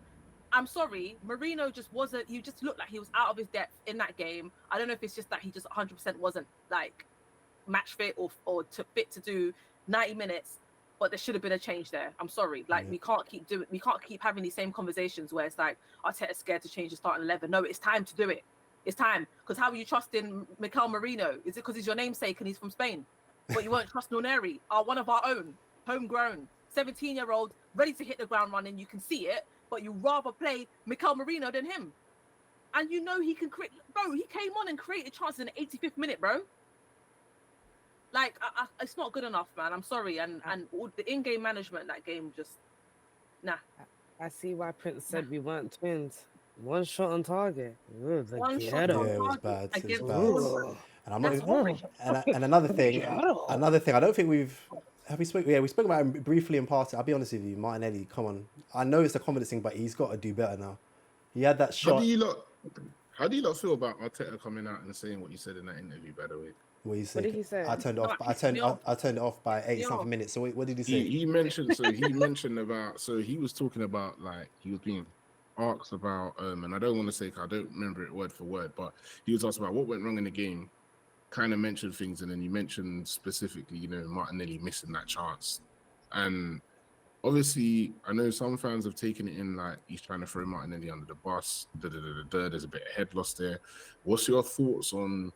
A: I'm sorry, Marino just wasn't, he just looked like he was out of his depth in that game. I don't know if it's just that he just 100% wasn't like match fit or fit to do 90 minutes. But there should have been a change there. I'm sorry. Like, we can't keep having these same conversations where it's like Arteta's scared to change the starting 11. No, it's time to do it. It's time. Because how are you trusting Mikel Merino? Is it because he's your namesake and he's from Spain? But you won't trust Nwaneri, one of our own, homegrown, 17-year-old, ready to hit the ground running. You can see it, but you rather play Mikel Merino than him. And you know he can create. Bro, he came on and created chances in the 85th minute, bro. Like, it's not good enough, man. I'm sorry. And all the in-game management, that game just, nah.
C: I see why Prince said we weren't twins. 1 shot on target. Ooh,
A: One shot on
B: Yeah, it was bad. It was bad.
A: Bournemouth.
B: And I'm
A: That's
B: not.
A: horrible.
B: And another thing. I don't think we spoke. Yeah, we spoke about him briefly in passing. I'll be honest with you, Martinelli. Come on. I know it's a confidence thing, but he's got to do better now. He had that shot.
D: How do you lot feel about Arteta coming out and saying what you said in that interview? By the way,
C: What did he say?
B: I turned it off. I turned it off by 80-something minutes. So what did he say?
D: He mentioned. So he mentioned about. So he was talking about, like, he was being asked about. And I don't want to say, I don't remember it word for word, but he was asked about what went wrong in the game. Kind of mentioned things, and then he mentioned specifically, you know, Martinelli missing that chance. And obviously, I know some fans have taken it in like he's trying to throw Martinelli under the bus. There's a bit of head loss there. What's your thoughts on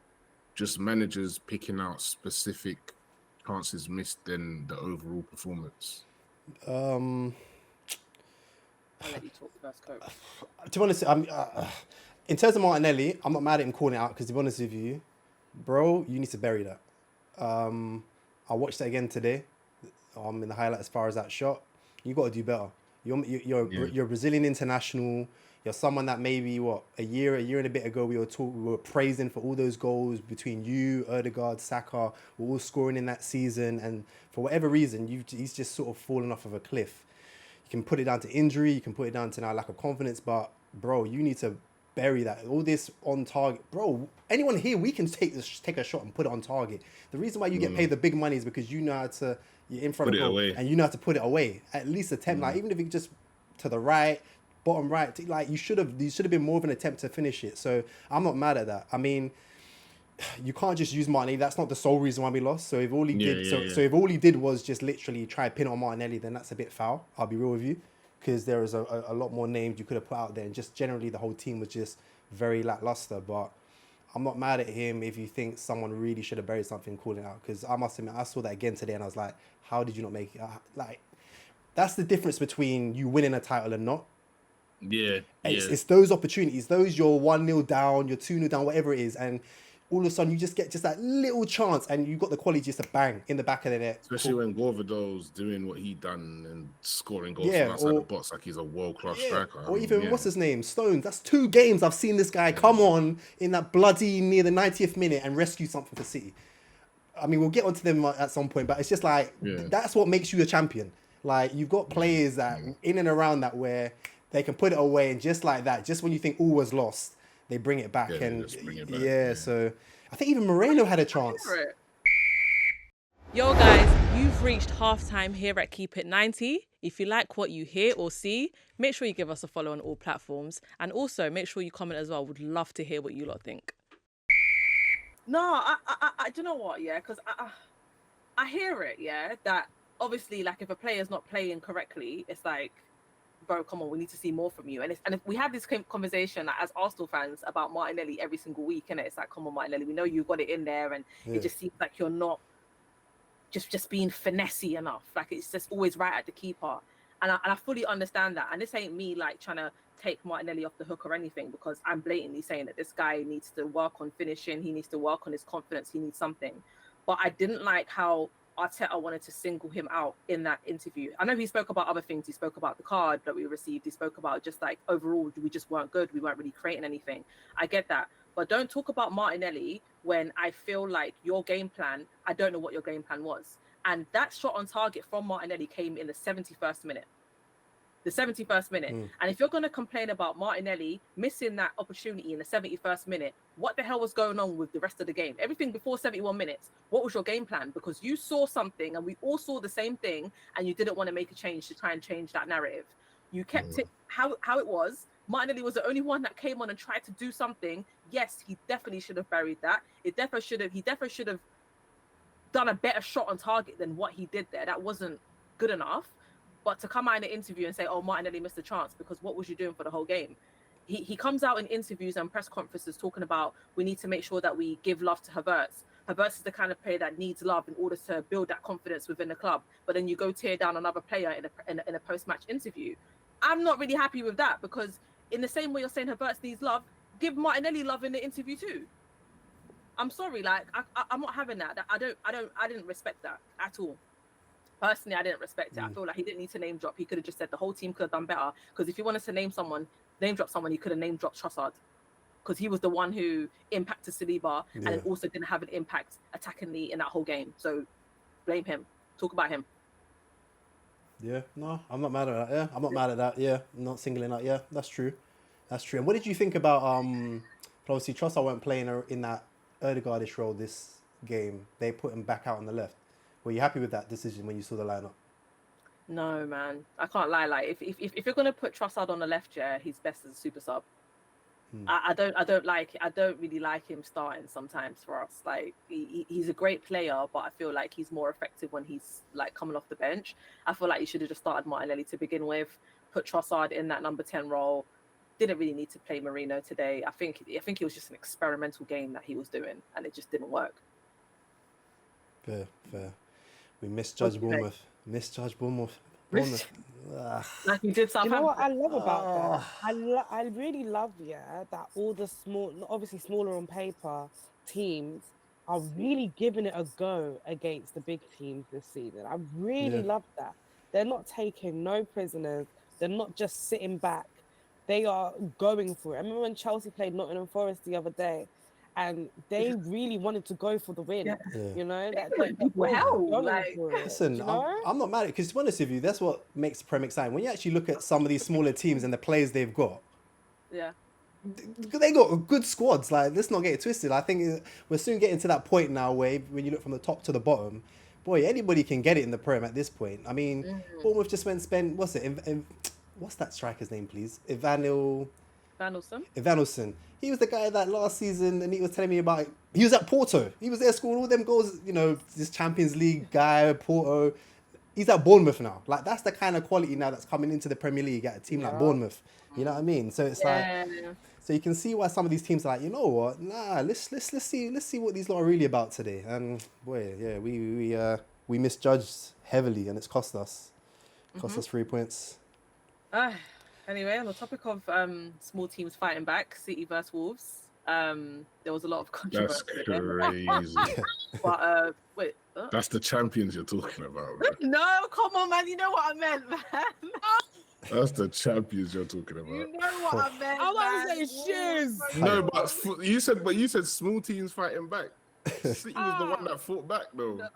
D: just managers picking out specific chances missed than the overall performance?
A: I'll let you talk first, Coach.
B: To be honest, in terms of Martinelli, I'm not mad at him calling it out, because to be honest with you, bro, you need to bury that. I watched it again today. In the highlight as far as that shot. You got to do better. You're a Brazilian international. You're someone that maybe a year and a bit ago we were praising for all those goals between you, Odegaard, Saka. We're all scoring in that season, and for whatever reason, he's just sort of fallen off of a cliff. You can put it down to injury. You can put it down to now lack of confidence. But bro, you need to bury that. All this on target, bro. Anyone here, we can take a shot and put it on target. The reason why you get paid the big money is because you know how to. You're in front of goal, and you know how to put it away. At least attempt, like, even if you just to the right, bottom right, like you should have been more of an attempt to finish it. So I'm not mad at that. I mean, you can't just use Martinelli. That's not the sole reason why we lost. So if all he did, so if all he did was just literally try and pin it on Martinelli, then that's a bit foul. I'll be real with you, because there was a lot more names you could have put out there, and just generally the whole team was just very lackluster. But I'm not mad at him if you think someone really should have buried something calling out, because I must admit I saw that again today and I was like, how did you not make it? Like, that's the difference between you winning a title and not.
D: Yeah,
B: It's those opportunities, those you're 1-0 down, you're 2-0 down, whatever it is, and all of a sudden you just get just that little chance and you've got the quality just to bang in the back of the net.
D: Especially when Gorvido's doing what he done and scoring goals
B: Yeah,
D: from outside
B: or-
D: the box like he's a world-class striker.
B: Or even, what's his name? Stones. That's 2 games I've seen this guy come on in that bloody near the 90th minute and rescue something for City. I mean, we'll get onto them at some point, but it's just like, that's what makes you a champion. Like, you've got players that in and around that where they can put it away, and just like that, just when you think all was lost, they bring it back. So I think even Moreno had a chance.
E: Yo guys, you've reached halftime here at Keep It 90. If you like what you hear or see, make sure you give us a follow on all platforms, and also make sure you comment as well. Would love to hear what you lot think.
A: No, I do you know what? Yeah, because I hear it. Yeah, that obviously, like, if a player's not playing correctly, it's like, bro, come on, we need to see more from you. And if we have this conversation, like, as Arsenal fans about Martinelli every single week, and it's like, come on, Martinelli, we know you've got it in there, and it just seems like you're not just being finessey enough. Like, it's just always right at the keeper. And I fully understand that. And this ain't me like trying to take Martinelli off the hook or anything, because I'm blatantly saying that this guy needs to work on finishing. He needs to work on his confidence. He needs something. But I didn't like how Arteta wanted to single him out in that interview. I know he spoke about other things. He spoke about the card that we received. He spoke about just like overall, we just weren't good. We weren't really creating anything. I get that. But don't talk about Martinelli when I feel like your game plan, I don't know what your game plan was. And that shot on target from Martinelli came in the 71st minute. The 71st minute. And if you're going to complain about Martinelli missing that opportunity in the 71st minute, what the hell was going on with the rest of the game? Everything before 71 minutes, what was your game plan? Because you saw something and we all saw the same thing, and you didn't want to make a change to try and change that narrative. You kept it how it was. Martinelli was the only one that came on and tried to do something. Yes, he definitely should have buried that. He definitely should have done a better shot on target than what he did there. That wasn't good enough. But to come out in an interview and say, oh, Martinelli missed a chance, because what was you doing for the whole game? He comes out in interviews and press conferences talking about, we need to make sure that we give love to Havertz. Havertz is the kind of player that needs love in order to build that confidence within the club. But then you go tear down another player in a post-match interview. I'm not really happy with that, because in the same way you're saying Havertz needs love, give Martinelli love in the interview too. I'm sorry, like I'm not having that. I didn't respect that at all. Personally, I didn't respect it. I feel like he didn't need to name drop. He could have just said the whole team could have done better. Because if you wanted to name drop someone, he could have name dropped Trossard, because he was the one who impacted Saliba and also didn't have an impact attackingly in that whole game. So blame him. Talk about him.
B: Yeah, no, I'm not mad at that. Yeah, I'm not mad at that. Yeah, I'm not singling out. Yeah, that's true. That's true. And what did you think about obviously Trossard weren't playing in that Odegaardish role this game. They put him back out on the left. Were you happy with that decision when you saw the lineup?
A: No, man, I can't lie. Like, if you're gonna put Trossard on the left, yeah, he's best as a super sub. I don't really like him starting sometimes for us. Like, he's a great player, but I feel like he's more effective when he's like coming off the bench. I feel like you should have just started Martinelli to begin with, put Trossard in that number 10 role. Didn't really need to play Marino today. I think it was just an experimental game that he was doing, and it just didn't work.
B: Fair. We misjudged Bournemouth.
A: Like we did Southampton.
C: You know what I love about that? I really love, that all the small, obviously smaller on paper teams are really giving it a go against the big teams this season. I really love that. They're not taking no prisoners. They're not just sitting back. They are going for it. I remember when Chelsea played Nottingham Forest the other day, and they really wanted to go for the win. You know,
B: listen, I'm not mad at it, because to be honest with you, that's what makes the Prem exciting. When you actually look at some of these smaller teams and the players they've got, they got good squads. Like, let's not get it twisted. I think we're soon getting to that point now where when you look from the top to the bottom, boy, anybody can get it in the Prem at this point. I mean, Bournemouth just went spend what's that striker's name, please? Evanilson. He was the guy that last season, and he was telling me about. He was at Porto. He was there scoring all them goals. You know, this Champions League guy, Porto. he's at Bournemouth now. Like that's the kind of quality now that's coming into the Premier League at a team like
C: Yeah.
B: Bournemouth. You know what I mean? So it's like,
A: Yeah.
B: so you can see why some of these teams are like, you know what? Nah, let's see what these lot are really about today. And boy, yeah, we misjudged heavily, and it's cost us 3 points.
A: Anyway, on the topic of small teams fighting back, City versus Wolves. There was a lot of
D: That's
A: controversy.
D: crazy.
A: But wait,
D: That's the champions you're talking about, man.
A: no, come on, man. You know what I meant, man.
D: That's the champions you're talking about.
A: You know what I meant.
C: I want
A: man.
C: to say shiz.
D: No, but you said small teams fighting back. City was the one that fought back, though.
A: No,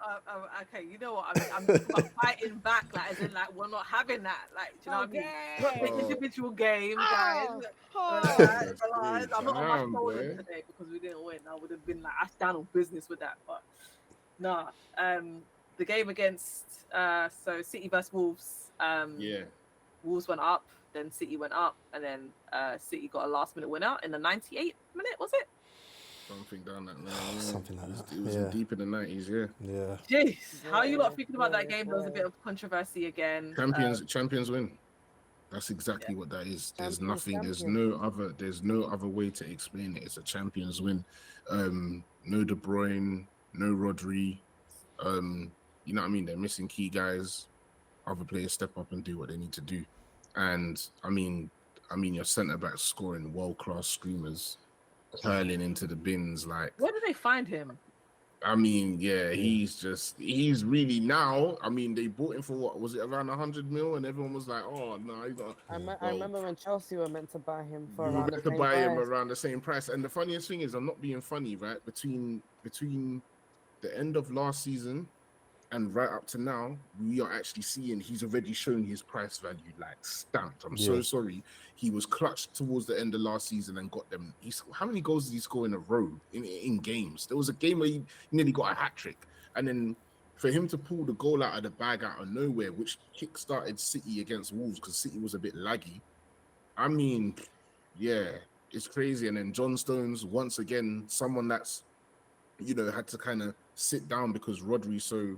A: okay, you know what I mean. I'm talking about fighting back, like as in like we're not having that, like do you know what I mean? Not the individual game, guys. Relax. I'm not on my shoulders today because we didn't win. I would have been like, I stand on business with that, but nah. The game against so City versus Wolves.
D: Yeah.
A: Wolves went up, then City went up, and then City got a last-minute winner in the 98th minute. Was it?
D: Something down that line. Yeah.
B: Something like that.
D: It was deep in the 90s, yeah.
B: Yeah.
A: Jeez, how are you lot thinking about that game? There was a bit of controversy again.
D: Champions win. That's exactly what that is. There's no other way to explain it. It's a champions win. No De Bruyne, no Rodri. You know what I mean? They're missing key guys. Other players step up and do what they need to do. And I mean your centre back scoring world-class screamers, hurling into the bins like.
A: Where did they find him?
D: I mean, yeah, he's really now. I mean, they bought him for what was it, around 100 mil, and everyone was like, "Oh no, he's not."
C: I remember when Chelsea were meant to buy him for
D: we were
C: around
D: meant
C: the
D: to
C: same
D: buy him
C: price.
D: around the same price. And the funniest thing is, I'm not being funny, right? Between the end of last season and right up to now, we are actually seeing he's already shown his price value like stamped. I'm so sorry. He was clutched towards the end of last season and got them. How many goals did he score in a row in games? There was a game where he nearly got a hat trick, and then for him to pull the goal out of the bag out of nowhere, which kick-started City against Wolves because City was a bit laggy. I mean, yeah, it's crazy. And then John Stones, once again, someone that's had to kind of sit down because Rodri's so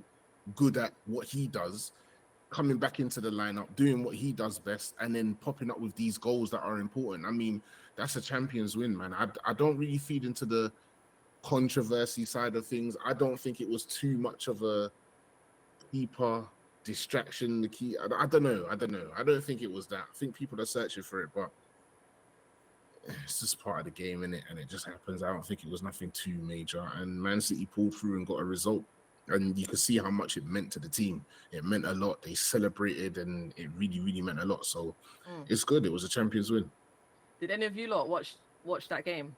D: good at what he does, coming back into the lineup, doing what he does best, and then popping up with these goals that are important. I mean, that's a champions win, man. I don't really feed into the controversy side of things. I don't think it was too much of a keeper distraction. I don't know. I don't think it was that. I think people are searching for it, but it's just part of the game, innit? And it just happens. I don't think it was nothing too major. And Man City pulled through and got a result. And you could see how much it meant to the team. It meant a lot. They celebrated, and it really, really meant a lot. So it's good. It was a champions win.
A: Did any of you lot watch that game?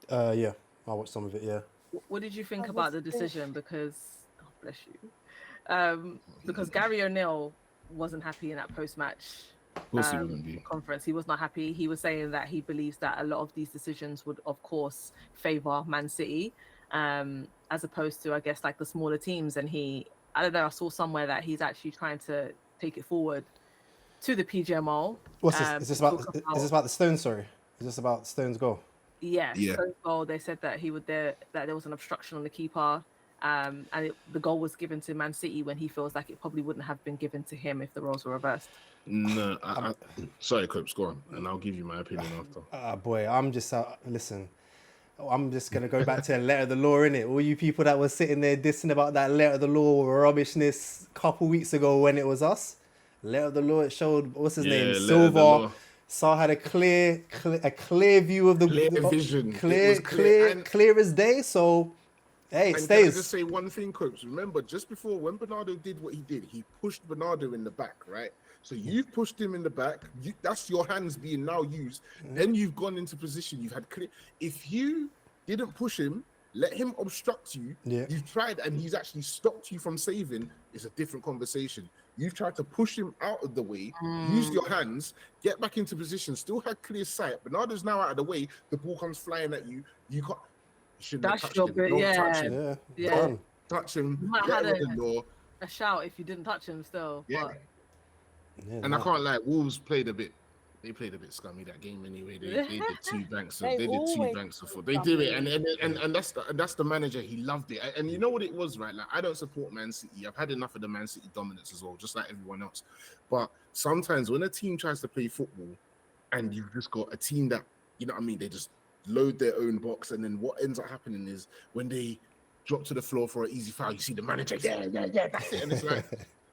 B: Yeah, I watched some of it. Yeah.
A: What did you think about the decision? Because God bless you. Because Gary O'Neill wasn't happy in that post-match
D: Of course he wouldn't be.
A: conference. He was not happy. He was saying that he believes that a lot of these decisions would, of course, favour Man City, as opposed to, I guess, like the smaller teams. And I don't know, I saw somewhere that he's actually trying to take it forward to the PGMO.
B: What's this? Is this about the Stones? Sorry, is this about Stones' goal?
A: Yeah. Stones' goal. They said that that there was an obstruction on the keeper. And the goal was given to Man City when he feels like it probably wouldn't have been given to him if the roles were reversed.
D: No, sorry, Copes, go on, and I'll give you my opinion after.
B: Boy, listen. I'm just going to go back to a letter of the law, innit? All you people that were sitting there dissing about that letter of the law rubbishness a couple weeks ago when it was us. Letter of the law, it showed, what's his name? Silva. Saul had a clear view of the...
D: Clear vision.
B: Clear as day, so... Hey, it stays.
D: Can I just say one thing, Copes? Remember, just before, when Bernardo did what he did, he pushed Bernardo in the back, right? So you've pushed him in the back. That's your hands being now used. Then you've gone into position. You've had clear. If you didn't push him, let him obstruct you.
B: Yeah.
D: You've tried, and he's actually stopped you from saving. It's a different conversation. You've tried to push him out of the way, use your hands, get back into position, still had clear sight. Bernardo's now out of the way. The ball comes flying at you. You can't.
A: That's your bit,
D: touch him.
B: Don't
D: touch him.
A: You might have
D: had
A: a shout if you didn't touch him still.
D: Yeah.
A: But...
D: And I can't lie, Wolves played a bit They played a bit scummy that game anyway. They did 2 banks.
C: They
D: They did 2
C: always
D: banks
C: play
D: before. They do it,
C: scummy.
D: and that's the manager. He loved it. And you know what it was, right? Like, I don't support Man City. I've had enough of the Man City dominance as well, just like everyone else. But sometimes when a team tries to play football, and you've just got a team that, you know what I mean, they just load their own box, and then what ends up happening is when they drop to the floor for an easy foul, you see the manager, yeah, that's it, and it's like.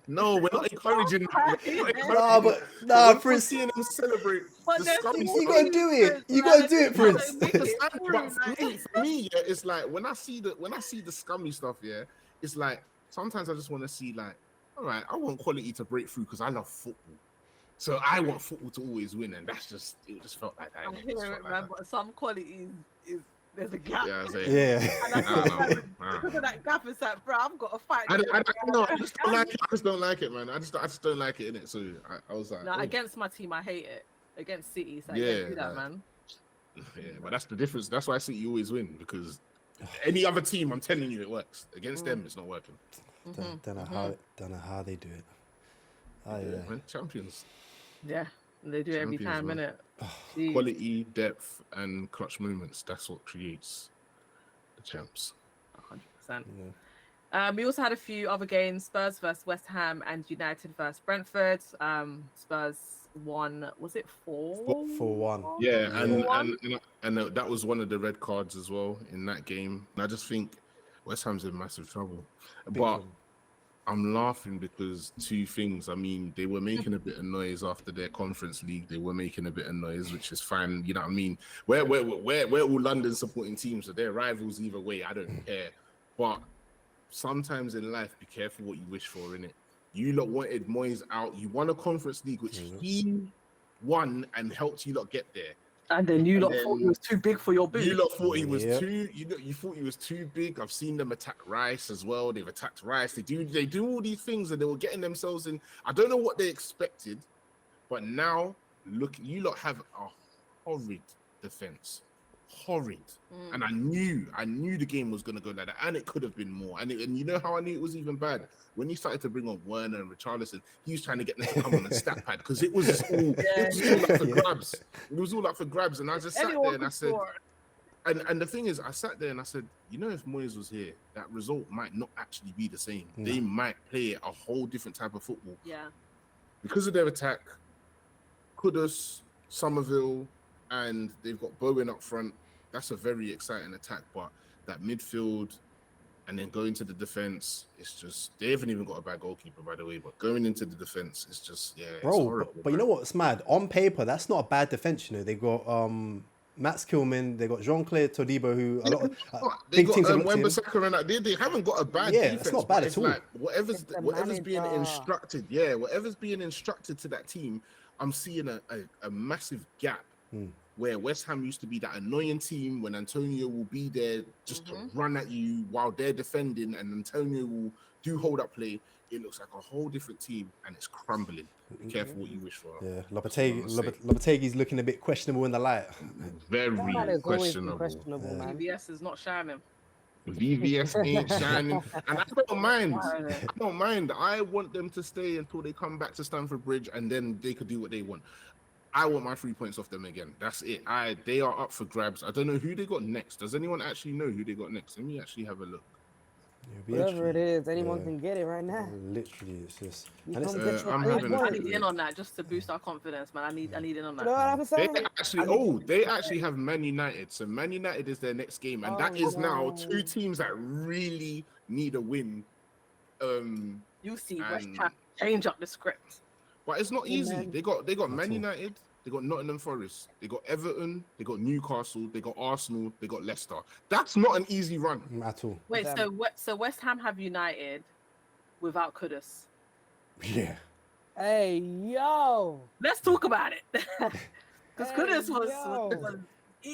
D: No, we're not encouraging that.
B: Nah,
D: We're
B: Prince,
D: seeing them celebrate
A: But
D: the
A: there's
D: scummy
A: still
B: you
D: stuff.
B: gotta do it. You gotta do it, Prince.
D: But for me, yeah, it's like when I see the scummy stuff, yeah, it's like sometimes I just want to see, like, all right, I want quality to break through because I love football. So I want football to always win, and that's just it. Just felt like that.
A: I hear it, man. But some quality is there's a gap.
D: Yeah, I say,
B: Yeah.
A: And I feel because of that gap, it's like, bro, I've got to fight.
D: I just don't like it. I just don't like it, man. I just don't like it, innit? So I was like,
A: No,
D: oh.
A: against my team, I hate it. Against City, it's like,
D: Yeah,
A: don't do that,
D: like-
A: man.
D: Yeah, but that's the difference. That's why City always win, because any other team, I'm telling you, it works. Against them, it's not working.
B: Don't know how they do it. Oh yeah.
D: Man, champions.
A: Yeah, they do it every
D: Champions,
A: time,
D: man.
A: innit?
D: Quality, depth, and clutch moments. That's what creates the champs.
A: 100%.
B: Yeah.
A: We also had a few other games: Spurs versus West Ham and United versus Brentford. Spurs won. Was it 4?
B: 4-1.
D: Yeah,
A: 4-1?
D: and that was one of the red cards as well in that game. And I just think West Ham's in massive trouble.
B: Big
D: But
B: trouble.
D: I'm laughing because 2 things. I mean, they were making a bit of noise after their Conference League. They were making a bit of noise, which is fine. You know what I mean? We're all London supporting teams, so they're rivals either way. I don't care. But sometimes in life, be careful what you wish for, innit? You lot wanted Moyes out. You won a Conference League, which he won and helped you lot get there.
A: And then you lot
D: then
A: thought it was too big for your boots.
D: You lot thought he was
B: Yep.
D: too. You thought he was too big. I've seen them attack Rice as well. They've attacked Rice. They do all these things, and they were getting themselves in. I don't know what they expected, but now look, you lot have a horrid defense, horrid. And I knew the game was gonna go like that, and it could have been more. And you know how I knew it was even bad when he started to bring on Werner and Richarlison. He was trying to get them to come on the stat pad because it was just all up for grabs. It was all up for grabs, and I just sat there and I said, and the thing is, I sat there and I said, you know, if Moyes was here, that result might not actually be the same.
B: No.
D: They might play a whole different type of football
A: Yeah.
D: because of their attack. Kudus, Somerville, and they've got Bowen up front. That's a very exciting attack, but that midfield and then going to the defense, it's just, they haven't even got a bad goalkeeper, by the way, but going into the defense, it's just, it's
B: Bro,
D: horrible.
B: but you know what's mad? On paper, that's not a bad defense. You know, they got Max Kilman, they got Jean-Claire Todibo, who a lot of
D: They
B: big
D: got
B: teams are looked in.
D: Wembasaka and that. They haven't got a bad
B: Yeah,
D: defense.
B: it's not bad
D: but
B: at all.
D: Like whatever's
C: It's the
D: being
C: manager.
D: instructed, whatever's being instructed to that team, I'm seeing a massive gap where West Ham used to be that annoying team when Antonio will be there just to run at you while they're defending, and Antonio will do hold up play. It looks like a whole different team, and it's crumbling. Be careful what you wish for.
B: Yeah,
D: That's what I'm gonna say.
B: Lopetegui's looking a bit questionable in the light.
D: Very
C: That man has always been
D: questionable.
C: questionable, man.
A: VBS is not shining.
D: VVS ain't shining, and I don't mind. I don't mind. I want them to stay until they come back to Stamford Bridge, and then they could do what they want. I want my 3 points off them again. That's it. They are up for grabs. I don't know who they got next. Does anyone actually know who they got next? Let me actually have a look.
C: Whatever it is, anyone
B: Yeah.
C: can get it right now.
B: Literally, it's just.
C: You
B: And it's,
C: come get your
D: I'm
C: three
D: having a
A: I
C: points.
A: need in on that just to boost our confidence, man. I need in on
C: You know what
A: that.
C: I'm saying?
D: They actually have Man United. So Man United is their next game, and that is now 2 teams that really need a win.
A: You see, West
D: and-
A: Ham change up the script.
D: But it's not easy.
C: Amen.
D: They got Man
B: all.
D: United, they got Nottingham Forest, they got Everton, they got Newcastle, they got Arsenal, they got Leicester. That's not an easy run.
B: at all.
A: Wait,
C: Them.
A: so West Ham have United without Kudus.
B: Yeah.
C: Hey, yo.
A: Let's talk about it. Because
C: Hey,
A: Kudus
C: yo.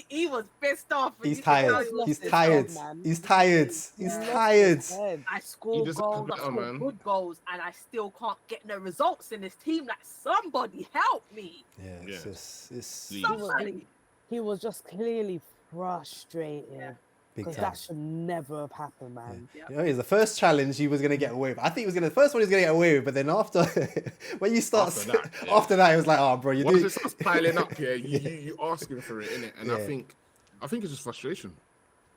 A: he was pissed off. and
B: He's
A: you can tell
B: tired.
A: he lost
B: He's
A: his
B: tired.
C: job, man.
B: He's tired. He's
C: Yeah.
B: tired.
C: Head.
A: I score
D: deserves
A: goals, I
D: better,
A: score
D: man.
A: good goals, and I still can't get no results in this team. Like, somebody help me.
B: Yeah,
D: Yeah.
B: it's just, it's
D: Please.
A: Somebody.
C: He was just clearly frustrated.
A: Yeah.
B: Big
C: Because
B: time.
C: that should never have happened, man.
A: Yep.
B: You know, the first challenge he was gonna get away with. I think he was gonna the first one he was gonna get away with, but then after when you start
D: After that,
B: it was like, oh bro, you
D: once
B: do
D: it starts piling up, you asking for it, innit? And
B: Yeah.
D: I think it's just frustration.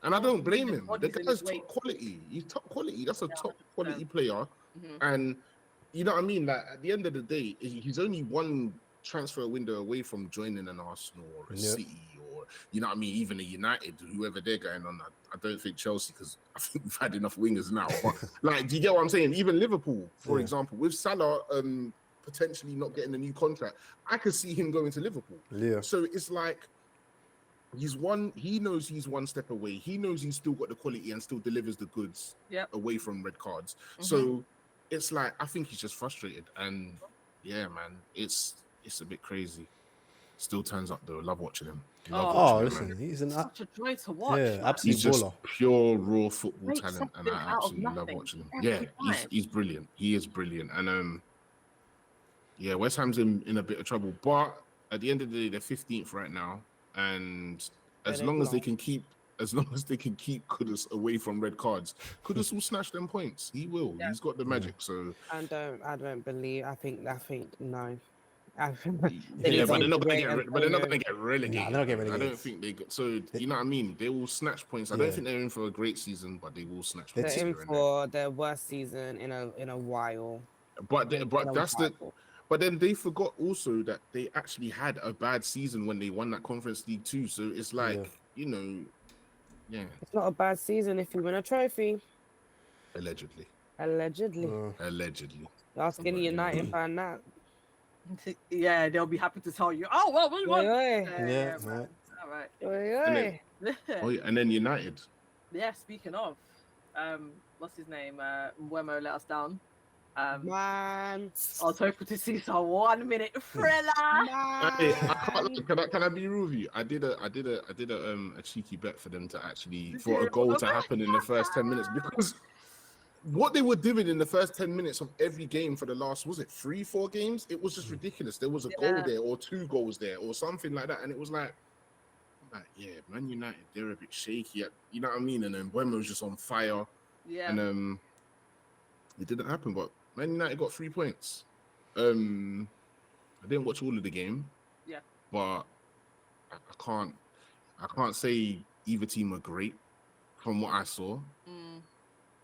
D: And I don't blame him. The
A: Bodies in
D: guy's
A: his weight.
D: top quality. He's top quality. That's a
A: Yeah,
D: top
A: 100%.
D: quality player.
A: Mhm.
D: And you know what I mean? Like at the end of the day, he's only one transfer window away from joining an Arsenal or a
B: Yep.
D: City or you know what I mean, even a United, whoever they're going on. I don't think Chelsea, because I think we've had enough wingers now. But like, do you get what I'm saying? Even Liverpool, for
B: Yeah.
D: example, with Salah potentially not getting a new contract, I could see him going to Liverpool.
B: Yeah.
D: So it's like he knows he's one step away. He knows he's still got the quality and still delivers the goods
A: Yep.
D: away from red cards.
A: Mhm.
D: So it's like, I think he's just frustrated. And yeah, man, it's a bit crazy. Still turns up though. Love watching him. Love
A: Oh,
D: watching him,
B: listen,
D: man.
B: he's an
A: Such a joy to watch.
B: yeah,
A: man.
B: absolute
D: He's just
B: baller.
D: pure raw football
A: Makes
D: talent, and
A: something
D: I
A: out of
D: absolutely love
A: nothing
D: watching him.
A: every
D: Yeah,
A: time.
D: he's brilliant. He is brilliant. And yeah, West Ham's in a bit of trouble, but at the end of the day, they're 15th right now, and as
C: Yeah,
D: long as they
C: they're
D: can keep Kudus away from red cards, Kudus will snatch them points. He will.
A: Yeah.
D: He's got the magic. So
C: I don't believe. I think no. I think
D: yeah, but
C: don't
D: they're not gonna
C: create
D: get they're not
C: Antonio.
D: gonna get relegated.
B: Nah, they're not getting
D: I don't
B: relegated.
D: think they got, so you know what I mean. They will snatch points. I don't
B: Yeah.
D: think they're in for a great season, but they will snatch
B: They're
D: points.
C: They're in
D: here and there.
C: for their worst season in a while.
D: But
C: In a
D: that's the.
C: while.
D: But then they forgot also that they actually had a bad season when they won that Conference League too. So it's like,
B: Yeah.
D: you know, yeah,
C: It's not a bad season if you win a trophy.
D: allegedly.
C: Allegedly.
D: Allegedly.
C: Ask any
D: But,
C: United fan that.
A: Yeah, they'll be happy to tell you. Oh well, we won.
C: Oi, oi.
B: Yeah,
A: man.
B: right.
A: All right.
C: Oi,
D: And
C: oi.
D: then- Oh yeah, and then United.
A: Yeah. Speaking of, what's his name? Mbeumo let us down.
C: Man.
A: I was hoping to see some 1 minute thriller.
D: Hey, I can't, can I be real with you? I did a cheeky bet for them to actually for a goal to happen in the first 10 minutes, because what they were doing in the first 10 minutes of every game for the last, was it 3-4 games? It was just ridiculous. There was a goal
A: Yeah.
D: there or 2 goals there or something like that, and it was like yeah, Man United, they're a bit shaky. You know what I mean? And then Mbeumo was just on fire,
A: Yeah.
D: and it didn't happen. But Man United got 3 points. I didn't watch all of the game.
A: Yeah.
D: But I can't say either team were great from what I saw.
A: Mm.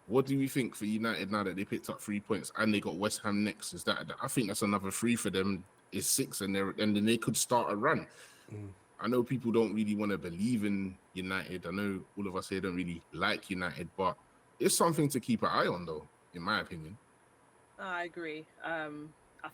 D: What do you think for United now that they picked up 3 points and they got West Ham next? Is that I think that's another 3 for them. Is 6, and then they could start a run.
B: Mm.
D: I know people don't really want to believe in United. I know all of us here don't really like United, but it's something to keep an eye on, though, in my opinion.
A: I agree. I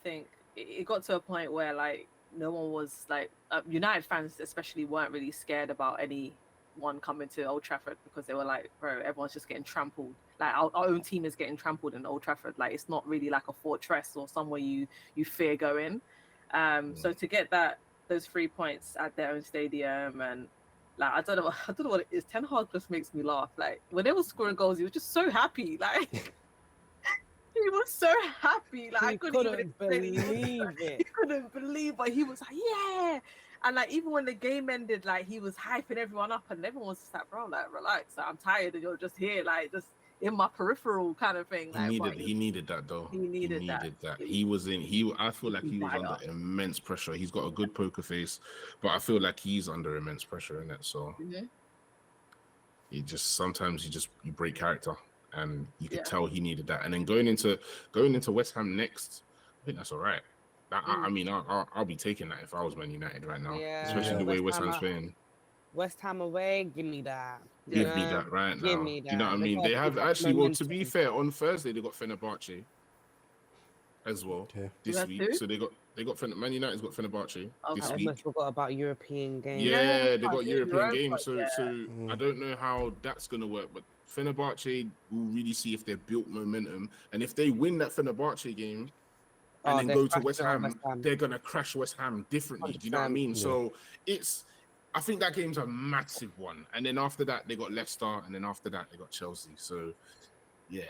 A: think it got to a point where like no one was like United fans especially weren't really scared about anyone coming to Old Trafford, because they were like, bro, everyone's just getting trampled. Like our own team is getting trampled in Old Trafford. Like it's not really like a fortress or somewhere you fear going. So to get those 3 points at their own stadium, and like I don't know what it is. Ten Hag just makes me laugh. Like when they were scoring goals, he was just so happy. Like he was so happy. Like I
C: He
A: couldn't even
C: couldn't
A: explain it.
C: believe
A: He
C: it.
A: couldn't believe, but he was like, yeah. And like even when the game ended, like he was hyping everyone up, and everyone was just like, bro, like relax. Like, I'm tired, and you're just here, like just in my peripheral kind of thing. Like,
D: He needed that though.
A: He needed that.
D: I feel like he was under immense pressure. He's got a good poker face, but I feel like he's under immense pressure in it. So
A: Mhm.
D: sometimes you break character, and you could
A: Yeah.
D: tell he needed that. And then going into West Ham next, I think that's all right. I mean, I'll be taking that if I was Man United right now,
C: Yeah.
D: especially the way
C: West
D: West
C: Ham
D: Ham's
C: are-
D: playing.
C: West Ham away, give me that.
D: Give
C: You
D: me
C: know?
D: that right now.
C: Give me
D: Do you know
C: that.
D: what I
C: They
D: mean?
C: gotta
D: They have
C: keep up
D: actually. Well, to be
C: momentum.
D: fair, on Thursday they got Fenerbahce as well
B: Okay.
D: this
A: That's
D: week.
A: who?
D: So they got Man United's got Fenerbahce this
A: Okay.
C: I
D: week.
C: almost forgot about European games.
D: Yeah, they
A: I
D: got
A: did
D: European
A: Europa,
D: games. So
A: yeah.
D: I don't know how that's gonna work, but Fenerbahce will really see if they've built momentum, and if they win that Fenerbahce game and then
C: they're
D: go to
C: crashing
D: West
C: on
D: Ham,
C: West Ham.
D: they're gonna crash West Ham differently. Do you know what I
C: 100%.
D: mean?
B: Yeah.
D: So I think that game's a massive one, and then after that they got Leicester, and then after that they got Chelsea. So yeah,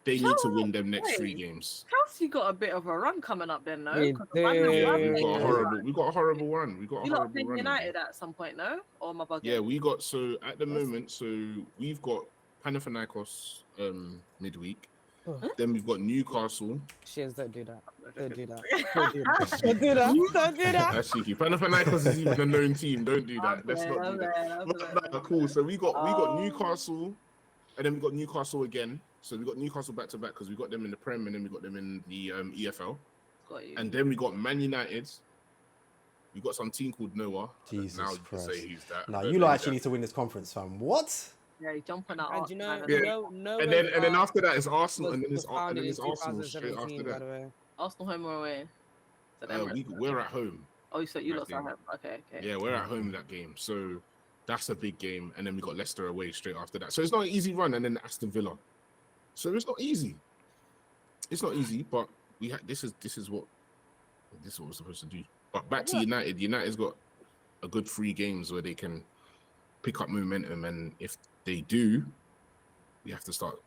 D: they need to win them next 3 games.
A: Chelsea got a bit of a run coming up then, no?
C: We
A: 'Cause
C: do.
D: Yeah,
A: Run-
D: we got a horrible run. We got a
A: You lot
D: horrible
A: playing
D: run.
A: United at some point, no? Or am I bugging?
D: Yeah, we got at the moment. So we've got Panathinaikos midweek. Then we've got Newcastle.
C: Shiz, don't do that. Don't do that. Don't do that. Don't do that. Don't do that.
D: That's cheeky. Panathinaikos is even a known team. Don't do that. Let's not do that. No, cool. So we got Newcastle, and then we got Newcastle again. So we got Newcastle back to back because we got them in the Prem, and then we got them in the EFL. And then we got Man United. We got some team called Noah.
B: Jesus
D: now you
B: Christ.
D: can say who's that.
B: Now you lot actually need to win this conference, fam. What?
A: Yeah, you jump on that.
C: And you know,
D: Yeah. And then after that it's Arsenal, and then it's Arsenal straight after that.
A: Arsenal home or away?
D: We're at home.
A: Oh, so you lost at home. Okay.
D: Yeah, we're at home that game. So that's a big game. And then we got Leicester away straight after that. So it's not an easy run. And then Aston Villa. So it's not easy. It's not easy, but this is what we're supposed to do. But back to United. United's got a good 3 games where they can pick up momentum, and if they do, we have to start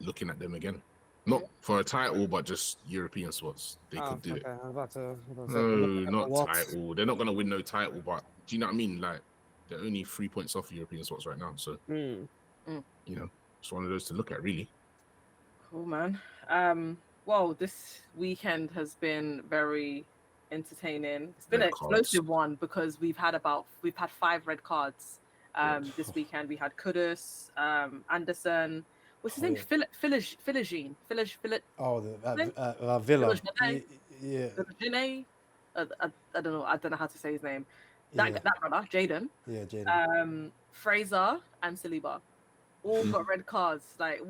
D: looking at them again. Not for a title, but just European spots. They could do it. No, not title. They're not gonna win no title, but do you know what I mean? Like, they're only 3 points off European spots right now. So you know, it's one of those to look at, really.
A: Cool, man. Well, this weekend has been very entertaining. It's been an explosive one because we've had 5 red cards. This weekend we had Kudus, Anderson. What's his name? Philogene.
B: Oh, the Villa. Yeah. I don't know how to say his name. That brother, Jaden. Yeah, Jaden.
A: Fraser and Saliba. All got red cards. Like,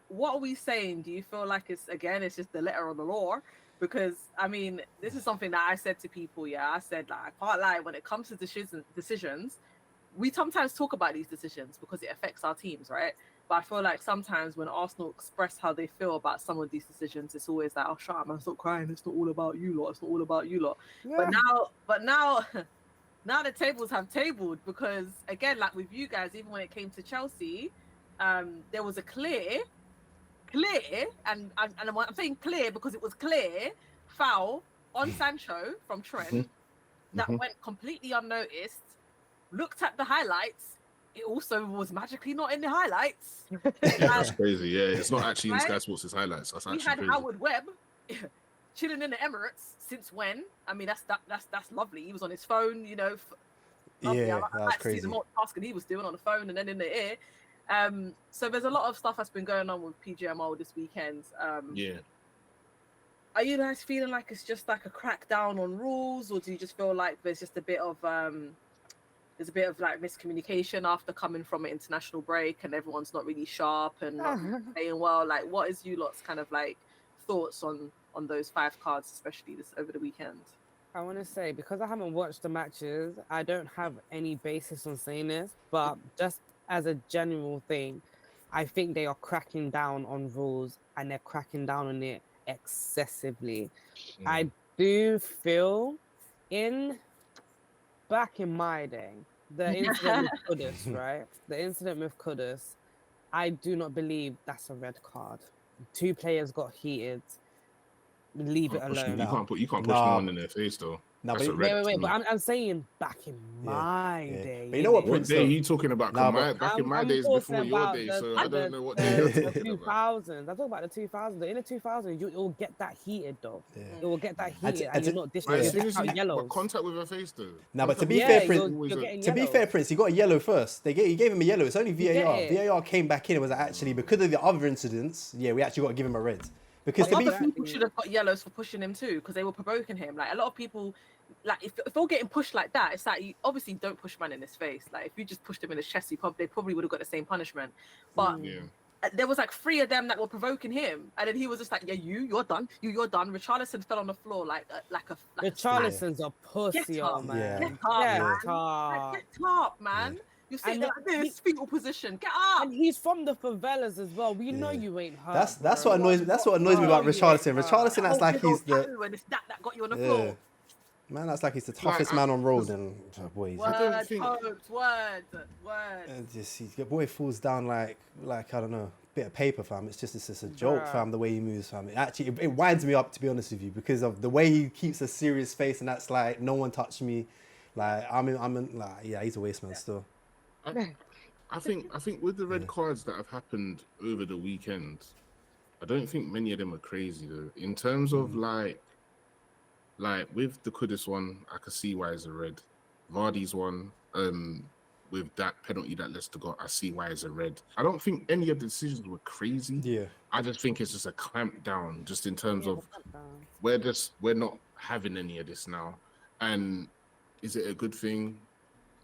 A: what are we saying? Do you feel like it's just the letter of the law? Because I mean, this is something that I said to people. Yeah, I said, like, I can't lie. When it comes to decisions, we sometimes talk about these decisions because it affects our teams, right? But I feel like sometimes when Arsenal express how they feel about some of these decisions, it's always like, oh, shut up, man, stop crying. It's not all about you lot. It's not all about you lot. Yeah. But now the tables have tabled because, again, like with you guys, even when it came to Chelsea, there was a clear, and I'm saying clear because it was clear foul on Sancho from Trent that went completely unnoticed. Looked at the highlights, it also was magically not in the highlights.
D: That's crazy. Yeah, it's not actually in Sky Sports' highlights. That's actually crazy.
A: Howard Webb chilling in the Emirates since when? I mean, that's lovely. He was on his phone, you know. Lovely.
B: Yeah,
A: I like to see the multitasking he was doing on the phone and then in the ear. So there's a lot of stuff that's been going on with PGMO this weekend. Are you guys feeling like it's just like a crackdown on rules, or do you just feel like there's just a bit of like miscommunication after coming from an international break and everyone's not really sharp and not playing well? Like, what is you lot's kind of like thoughts on those 5 cards, especially this over the weekend?
C: I want to say, because I haven't watched the matches, I don't have any basis on saying this, but just as a general thing, I think they are cracking down on rules and they're cracking down on it excessively. I do feel back in my day, the incident with Kudus, right? The incident with Kudus, I do not believe that's a red card. 2 players got heated. Leave it alone.
D: You can't push one in their face though.
B: No,
C: wait. But I'm saying back in my day.
B: But you know what,
D: Prince? What day are you talking about? Back in my days before your day, so I don't know what day you're talking about.
C: 2000s. I talk about the 2000s. In the 2000s, it will get that heated though. Yeah. It will get that heated, and you're not disrespecting yellows.
D: Contact with her face though.
B: No, but to be fair, Prince, he got a yellow first. He gave him a yellow. It's only VAR. VAR came back in. It was actually because of the other incidents. Yeah, we actually got to give him a red. Because
A: other people should have got yellows for pushing him too, because they were provoking him. Like, a lot of people, like, if they're getting pushed like that, it's like, you obviously don't push man in his face. Like, if you just pushed him in his chest, they probably would have got the same punishment. But there was like 3 of them that were provoking him, and then he was just like, "Yeah, you're done. You're done." Richarlison fell on the floor like
C: Richarlison's a pussy, man.
A: Get up, man. You're sitting like this, fetal position. Get up.
C: And he's from the favelas as well. We know you ain't hurt.
B: That's what annoys me about Richarlison. Richarlison acts like he's the.
A: When it's that got you on the floor.
B: Man, that's like he's the toughest man on road, and boy, he's
D: I don't
A: Word,
D: think-
A: Hopes, word.
B: the boy falls down like I don't know, bit of paper, fam. It's just a joke,
C: Bruh.
B: fam. The way he moves, fam. It winds me up, to be honest with you, because of the way he keeps a serious face, and that's like no one touched me. Like yeah, he's a waste man still.
D: I think with the red cards that have happened over the weekend, I don't think many of them are crazy though. In terms of like with the Kudus one, I could see why it's a red. Vardy's one, with that penalty that Leicester got, I see why it's a red. I don't think any of the decisions were crazy.
B: Yeah.
D: I just think it's just a clamp down, just in terms of we're not having any of this now. And is it a good thing?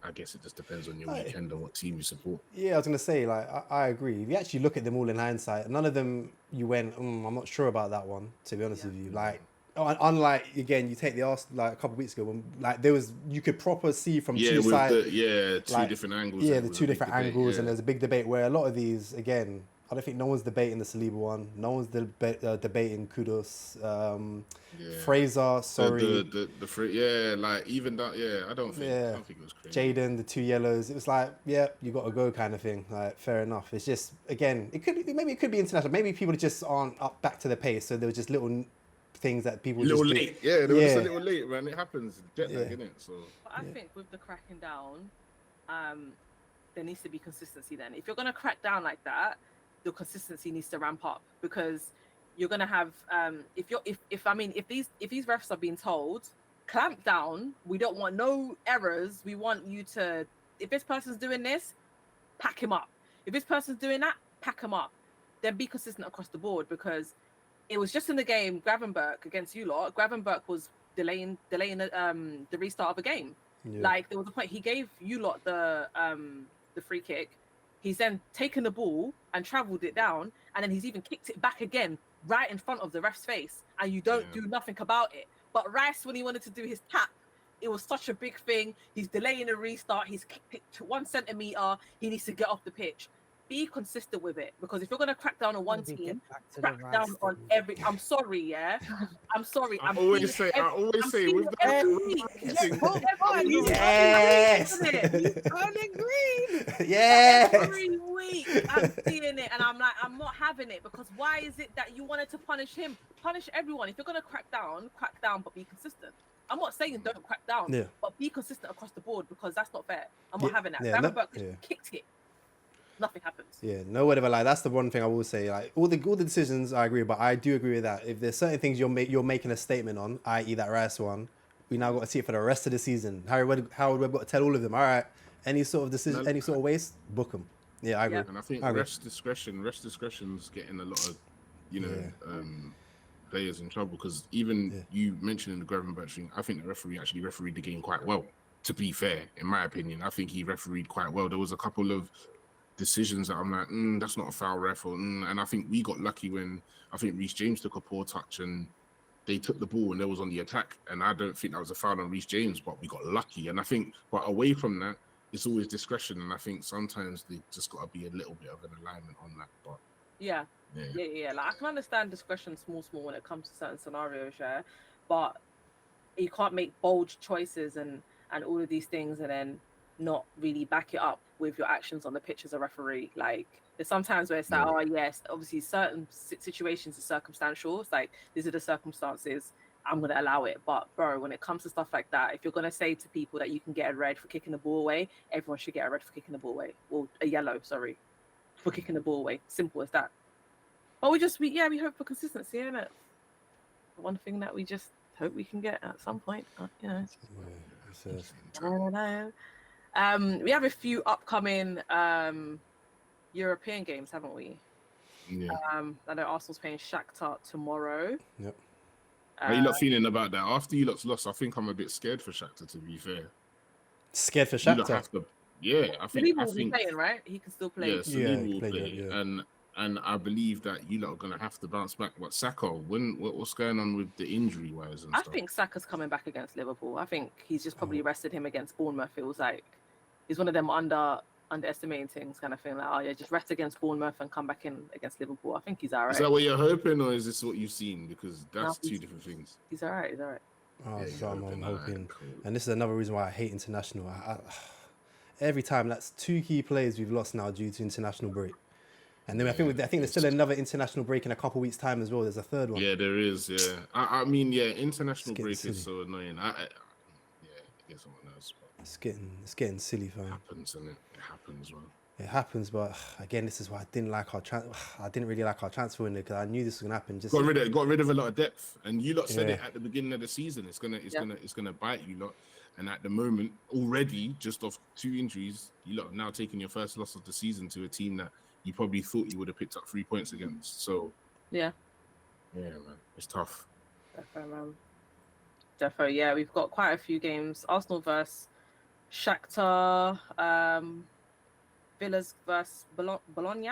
D: I guess it just depends on your weekend and what team you support.
B: Yeah, I was gonna say, like, I agree. If you actually look at them all in hindsight, none of them you went, I'm not sure about that one, to be honest with you. Like, unlike, again, you take the Arsenal, like a couple of weeks ago, when like you could proper see from two sides.
D: Two different angles.
B: Yeah, the two different angles, and there's a big debate where a lot of these, again, I don't think no one's debating the Saliba one. No one's debating Kudos. Fraser, sorry.
D: Like even that. I don't think it was crazy.
B: Jaden, the 2 yellows. It was like, yeah, you got to go kind of thing. Like, fair enough. It's just, again, it could be international. Maybe people just aren't up back to the pace. So there was just little things that people
D: they were just
B: late.
D: Yeah, they were just a little late, man. It happens. Jet lag, innit? So.
A: But I think with the cracking down, there needs to be consistency. Then, if you're gonna crack down like that, the consistency needs to ramp up, because you're gonna have if these refs are being told clamp down, we don't want no errors, we want you to, if this person's doing this, pack him up, if this person's doing that, pack him up, then be consistent across the board. Because it was just in the game Gravenberch against you lot, Gravenberch was delaying the restart of a game. Like, there was a point he gave you lot the free kick. He's then taken the ball and travelled it down, and then he's even kicked it back again right in front of the ref's face, and you don't do nothing about it. But Rice, when he wanted to do his tap, it was such a big thing. He's delaying a restart. He's kicked it to 1 centimetre. He needs to get off the pitch. Be consistent with it, because if you're going to crack down on one team, crack down on every... I'm sorry, yeah? I'm sorry.
D: I always say with the
A: every week.
B: Yes!
C: Turning green.
B: Yes!
A: Every week I'm seeing it, and I'm like, I'm not having it, because why is it that you wanted to punish him? Punish everyone. If you're going to crack down, but be consistent. I'm not saying don't crack down, but be consistent across the board, because that's not fair. I'm not having that. Gravenberch kicked it. Nothing happens. Yeah,
B: no whatever. Like, that's the one thing I will say. Like, all the decisions, I agree, but I do agree with that. If there's certain things you're making a statement on, i.e. that Rice one, we now got to see it for the rest of the season. Howard Webb got to tell all of them, all right, any sort of decision, any sort of waste, book them. Yeah, I agree.
D: And I think rest discretion's getting a lot of, players in trouble, because even you mentioning the Gravenberch thing, I think the referee actually refereed the game quite well. To be fair, in my opinion, I think he refereed quite well. There was a couple of decisions that I'm like, that's not a foul ref, and I think we got lucky when I think Reece James took a poor touch and they took the ball and they was on the attack, and I don't think that was a foul on Reece James, but we got lucky. And I think, but away from that, it's always discretion, and I think sometimes they just got to be a little bit of an alignment on that. But
A: yeah. Like, I can understand discretion small when it comes to certain scenarios, but you can't make bold choices and all of these things and then not really back it up with your actions on the pitch as a referee. Like, there's sometimes where it's like, oh yes, obviously certain situations are circumstantial. It's like, these are the circumstances, I'm going to allow it. But bro, when it comes to stuff like that, if you're going to say to people that you can get a red for kicking the ball away, everyone should get a red for kicking the ball away. Or a yellow, sorry, for kicking the ball away. Simple as that. But we hope for consistency, isn't it? One thing that we just hope we can get at some point, you know. I don't know. We have a few upcoming European games, haven't we?
D: Yeah.
A: I know Arsenal's playing Shakhtar tomorrow.
B: Yep.
D: How you not feeling about that? After you lot's lost, I think I'm a bit scared for Shakhtar, to be fair.
B: Scared for Shakhtar?
D: I think
A: playing, right? He can still play.
D: Yeah, Saliba will play. And I believe that you lot are going to have to bounce back. What, Saka? What's going on with the injury wise and stuff?
A: I think Saka's coming back against Liverpool. I think he's just probably rested him against Bournemouth. It was like he's one of them underestimating things kind of thing. Like, oh yeah, just rest against Bournemouth and come back in against Liverpool. I think he's all right.
D: Is that what you're hoping, or is this what you've seen? Because that's two different things.
A: He's all right. He's all right.
B: Oh,
D: Yeah,
B: so I'm
D: open
B: hoping.
D: eye, cool.
B: And this is another reason why I hate international. Every time, that's 2 key players we've lost now due to international break. And then I think there's still another international break in a couple weeks' time as well. There's a third one.
D: Yeah, there is. Yeah, I mean, yeah, international
B: getting
D: break
B: silly.
D: is so annoying. Yeah, it gets on my nerves, but
B: It's getting silly,
D: it
B: fam.
D: happens, and it happens, man.
B: It happens, but again, this is why I didn't really like our transfer window, because I knew this was gonna happen. Just
D: Got rid of a lot of depth, and you lot said
B: Yeah.
D: it at the beginning of the season. It's gonna bite you lot. And at the moment, already just off 2 injuries, you lot have now taken your first loss of the season to a team that you probably thought you would have picked up 3 points against. So
A: Yeah.
D: yeah, man, it's tough.
A: Defo, yeah, we've got quite a few games. Arsenal versus Shakhtar, Villas versus Bologna.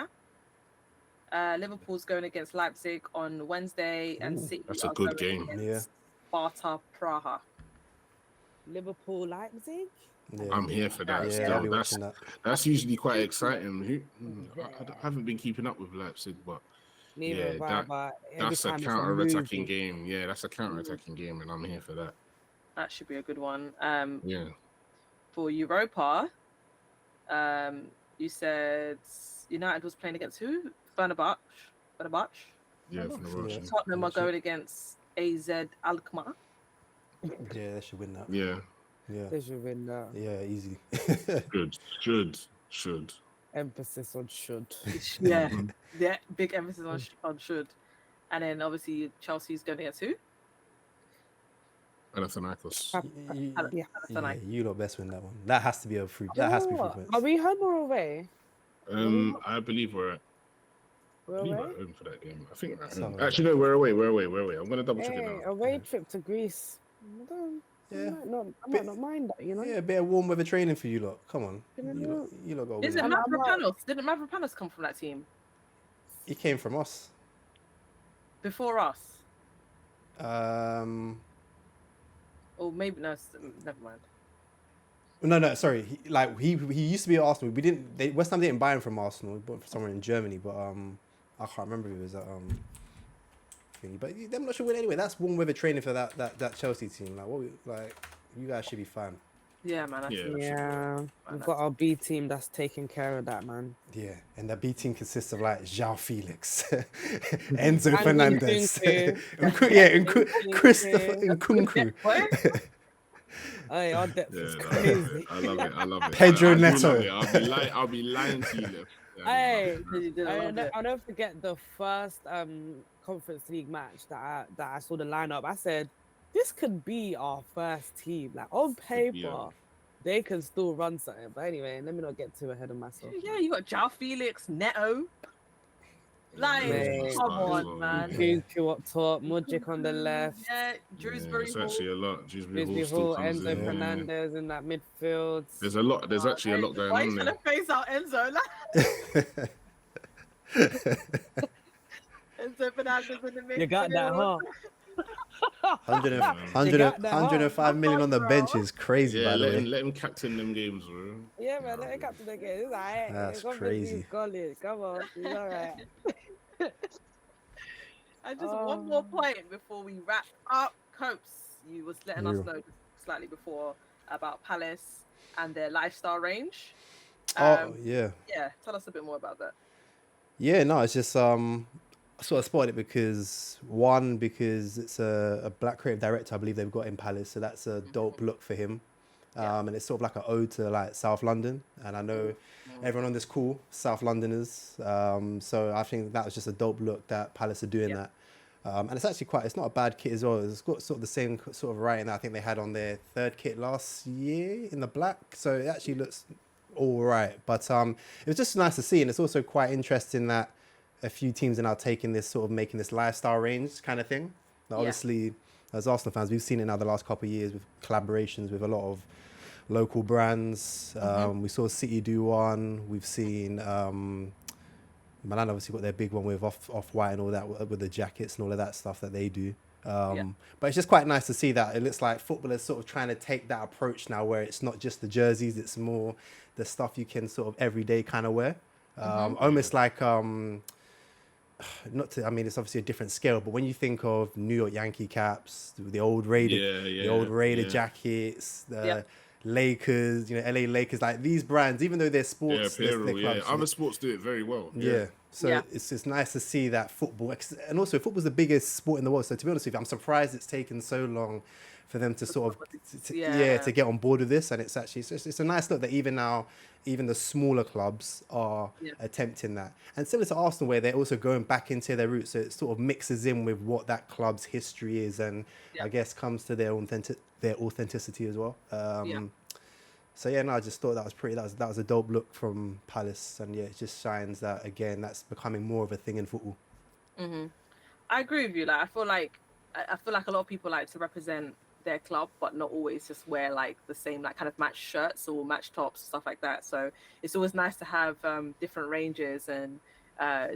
A: Liverpool's going against Leipzig on Wednesday, and City
D: that's a
A: are
D: good
A: going
D: game.
A: against Sparta Praha.
C: Liverpool, Leipzig.
B: yeah,
D: I'm here for that.
B: yeah,
D: Still,
B: I'll be watching that.
D: that's usually quite exciting. I haven't been keeping up with Leipzig, but
C: Neither
D: yeah,
C: have I, but every
D: that's a
C: time it's
D: counter-attacking
C: movie.
D: game. Yeah, that's a counter-attacking game, and I'm here for that.
A: That should be a good one.
D: Yeah.
A: For Europa, you said United was playing against who? Fenerbahce.
D: Yeah, Fenerbahce.
A: Tottenham are going against AZ Alkmaar.
B: Yeah, they should win that.
D: Yeah,
C: They should win that.
B: Yeah, easy.
D: should.
C: Emphasis on should.
A: Yeah, yeah, big emphasis on should. And then obviously Chelsea's going against who?
D: Panathinaikos.
B: Yeah, you lot best win that one. That has to be a free. That has to be 3 points.
C: Are we home or away?
D: I believe we're at
C: We're
D: home
C: away.
D: for that game. I think we're at home.
B: Something
D: Actually, no, we're away. I'm gonna double check it
C: Hey,
D: now.
C: away trip to Greece.
B: Yeah.
C: I might not mind that, you know.
B: Yeah, a bit of warm weather training for you lot. Come on, you lot got to
A: Is
B: win
A: it
B: that.
A: Mavropanos? Didn't Mavropanos come from that team
B: He came from us.
A: before us?
B: Or
A: maybe no. Never mind.
B: No, sorry. He used to be at Arsenal. West Ham didn't buy him from Arsenal. He bought him from somewhere in Germany, but I can't remember if it was at thingy. But I'm not sure when anyway. That's warm weather training for that Chelsea team. You guys should be fine.
A: Yeah, man.
C: Yeah, we've got our B team that's taking care of that, man.
B: Yeah, and the B team consists of João Felix, Enzo Fernandez, Christopher Nkunku.
C: Hey, our depth is
D: Yeah,
C: crazy.
D: I love it.
B: Pedro
D: I do
B: Neto.
D: love it. I'll be lying to you.
C: Hey,
A: You did a lot of it.
C: I'll never forget the first Conference League match that I saw the lineup. I said, this could be our first team. Like on paper, they can still run something. But anyway, let me not get too ahead of myself.
A: Yeah, you got João Felix, Neto.
C: Man.
A: Come on, man.
C: Nkunku up top, Mudryk on the left,
A: Yeah, Drewsbury
D: It's
A: Hall.
D: actually a lot. Dewsbury
C: Disney
D: Hall still
C: Hall,
D: comes
C: Enzo
D: in.
C: Fernandez in that midfield.
D: There's a lot. There's actually a lot going
A: Why
D: on
A: you
D: there.
A: trying to face out Enzo? Enzo Fernandez in the mid.
C: You got that, huh?
B: 105 million on the bench is crazy,
D: Yeah,
B: by the way.
D: let him captain them games, bro.
C: Yeah, man, let him captain the game. It's alright.
B: That's crazy.
C: Come on, he's alright.
A: And just one more point before we wrap up. Copes, you was letting us know slightly before about Palace and their lifestyle range.
B: Yeah.
A: Yeah, tell us a bit more about that.
B: Yeah, no, it's just I sort of spotted it because it's a black creative director, I believe they've got in Palace, so that's a dope look for him. And it's sort of like an ode to South London, and I know everyone on this call South Londoners, so I think that was just a dope look that Palace are doing that. And it's actually it's not a bad kit as well. It's got sort of the same sort of writing that I think they had on their third kit last year in the black, so it actually looks all right. But it was just nice to see, and it's also quite interesting that a few teams are now taking this sort of making this lifestyle range kind of thing. Now, obviously, as Arsenal fans, we've seen it now the last couple of years with collaborations with a lot of local brands. We saw City do one. We've seen Milan obviously got their big one with Off-White and all that, with the jackets and all of that stuff that they do. But it's just quite nice to see that it looks like footballers sort of trying to take that approach now, where it's not just the jerseys, it's more the stuff you can sort of everyday kind of wear. Almost like not to, I mean, it's obviously a different scale, but when you think of New York Yankee caps, the old Raider jackets, the Lakers, LA Lakers, like these brands, even though they're sports, they're clubs.
D: Other sports do it very well.
B: So it's nice to see that football, and also football's the biggest sport in the world. So to be honest with you, I'm surprised it's taken so long for them to sort of to get on board with this. And it's actually it's a nice look that even now, even the smaller clubs are attempting that. And similar to Arsenal, where they're also going back into their roots, so it sort of mixes in with what that club's history is, and I guess comes to their authenticity as well. So no, I just thought that was pretty. That was a dope look from Palace, and it just shines that again. That's becoming more of a thing in football.
A: I agree with you. Like, I feel like a lot of people like to represent their club, but not always just wear like the same like kind of match shirts or match tops, stuff like that. So it's always nice to have different ranges and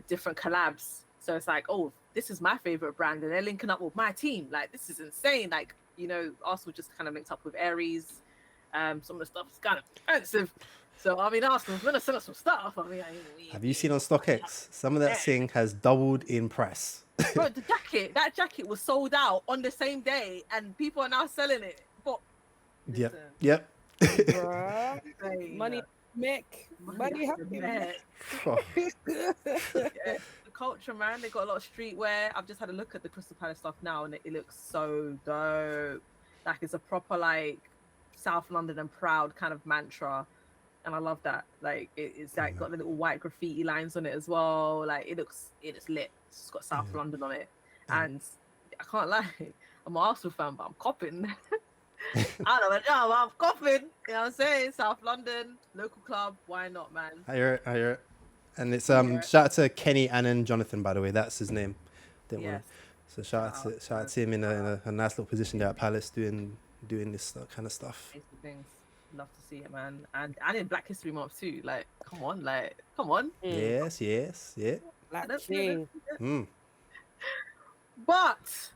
A: different collabs. So it's like, oh, this is my favorite brand, and they're linking up with my team. Like, this is insane. Like, Arsenal just kind of linked up with Aries. Some of the stuff is kind of expensive. So, I mean, Arsenal's going to sell us some stuff. I mean,
B: have you seen on StockX? Some of that thing has doubled in price.
A: Bro, that jacket was sold out on the same day, and people are now selling it. But
B: Yep.
C: Money, Mick. Money,
A: The culture, man. They got a lot of streetwear. I've just had a look at the Crystal Palace stuff now, and it looks so dope. Like, it's a proper like South London and proud kind of mantra, and I love that. Like, it's like got the little white graffiti lines on it as well. Like, it is lit. It's got South London on it, and I can't lie, I'm an Arsenal fan, but I'm copping. I don't know, I'm copping. You know what I'm saying? South London, local club. Why not, man?
B: I hear it. And it's shout out to Kenny Annan Jonathan, by the way. That's his name. So shout out to him in a nice little position there at Palace, doing this kind of stuff.
A: Things. Love to see it, man. And in Black History Month too. Like, come on.
B: Yes, yeah.
C: Black King.
A: But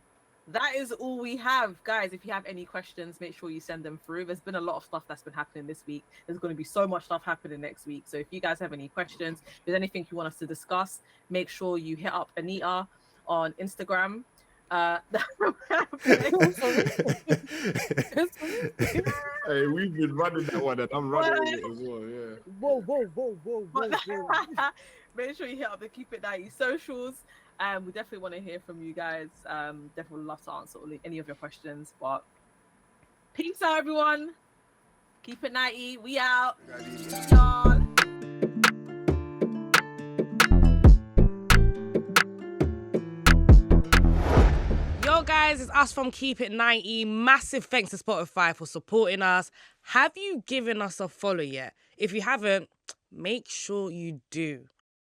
A: that is all we have, guys. If you have any questions, make sure you send them through. There's been a lot of stuff that's been happening this week. There's going to be so much stuff happening next week. So if you guys have any questions, if there's anything you want us to discuss, make sure you hit up Anita on Instagram.
D: Hey, we've been running that one, and I'm running it as well. Yeah.
C: Whoa.
A: Make sure you hit up the Keep It 90 socials. We definitely want to hear from you guys. Definitely love to answer any of your questions. But peace out, everyone. Keep It 90. We out. Y'all.
E: Yo, guys, it's us from Keep It 90. Massive thanks to Spotify for supporting us. Have you given us a follow yet? If you haven't, make sure you do.